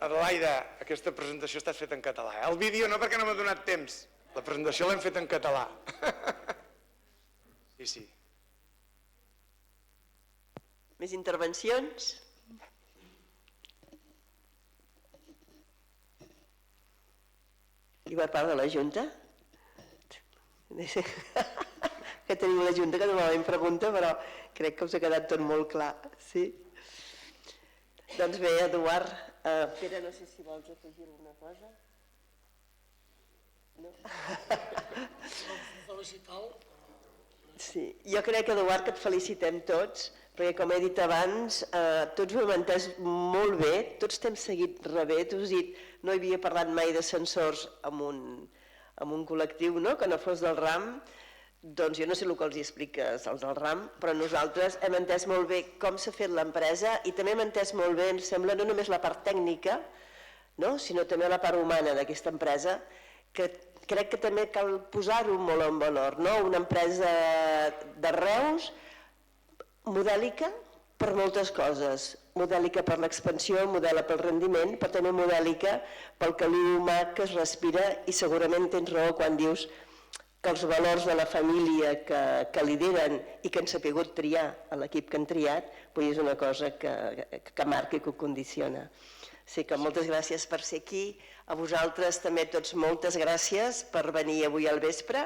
Adelaida, aquesta presentació està feta en català. El vídeo no, perquè no m'ha donat temps. La presentació l'hem fet en català. Sí. Més intervencions? I per part de la Junta? que tenim la Junta, que normalment pregunta, però crec que us ha quedat tot molt clar. Sí? Doncs bé, Eduard, Pere, no sé si vols afegir alguna cosa. No? Sí, jo crec, Eduard, que et felicitem tots, perquè com he dit abans, tots ho hem entès molt bé, tots t'hem seguit rebé, tu has dit, no havia parlat mai d'ascensors amb un col·lectiu, no?, que no fos del RAM, doncs jo no sé el que els expliques als del RAM, però nosaltres hem entès molt bé com s'ha fet l'empresa i també hem entès molt bé, em sembla, no només la part tècnica, no?, sinó també la part humana d'aquesta empresa, que crec que també cal posar-ho molt en valor, no?, una empresa de Reus, modèlica per moltes coses, modèlica per l'expansió, modèlica pel rendiment, però també modèlica pel caliu humà que es respira i segurament tens raó quan dius que els valors de la família que lideren i que han sabut triar a l'equip que han triat és una cosa que marca i que ho condiciona. Així que moltes gràcies per ser aquí, a vosaltres també tots moltes gràcies per venir avui al vespre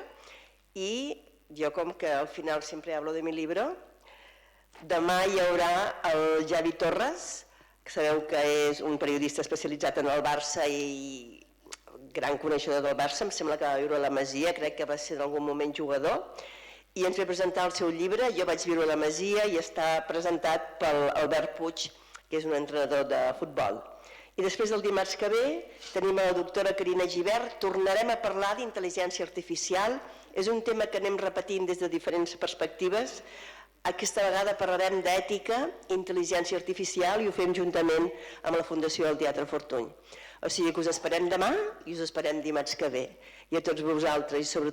i jo com que al final sempre hablo de mi libro, demà hi haurà el Javi Torres, que sabeu que és un periodista especialitzat en el Barça i gran coneixedor del Barça, em sembla que va viure a la Masia, crec que va ser en algun moment jugador, i ens va presentar el seu llibre, jo vaig viure a la Masia i està presentat pel Albert Puig, que és un entrenador de futbol. I després el dimarts que ve tenim la doctora Carina Gibert, tornarem a parlar d'intel·ligència artificial, és un tema que anem repetint des de diferents perspectives. Aquesta vegada parlarem d'ètica, intel·ligència artificial i ho fem juntament amb la Fundació del Teatre Fortuny. O sigui que us esperem demà i us esperem dimarts que ve. I a tots vosaltres i sobretot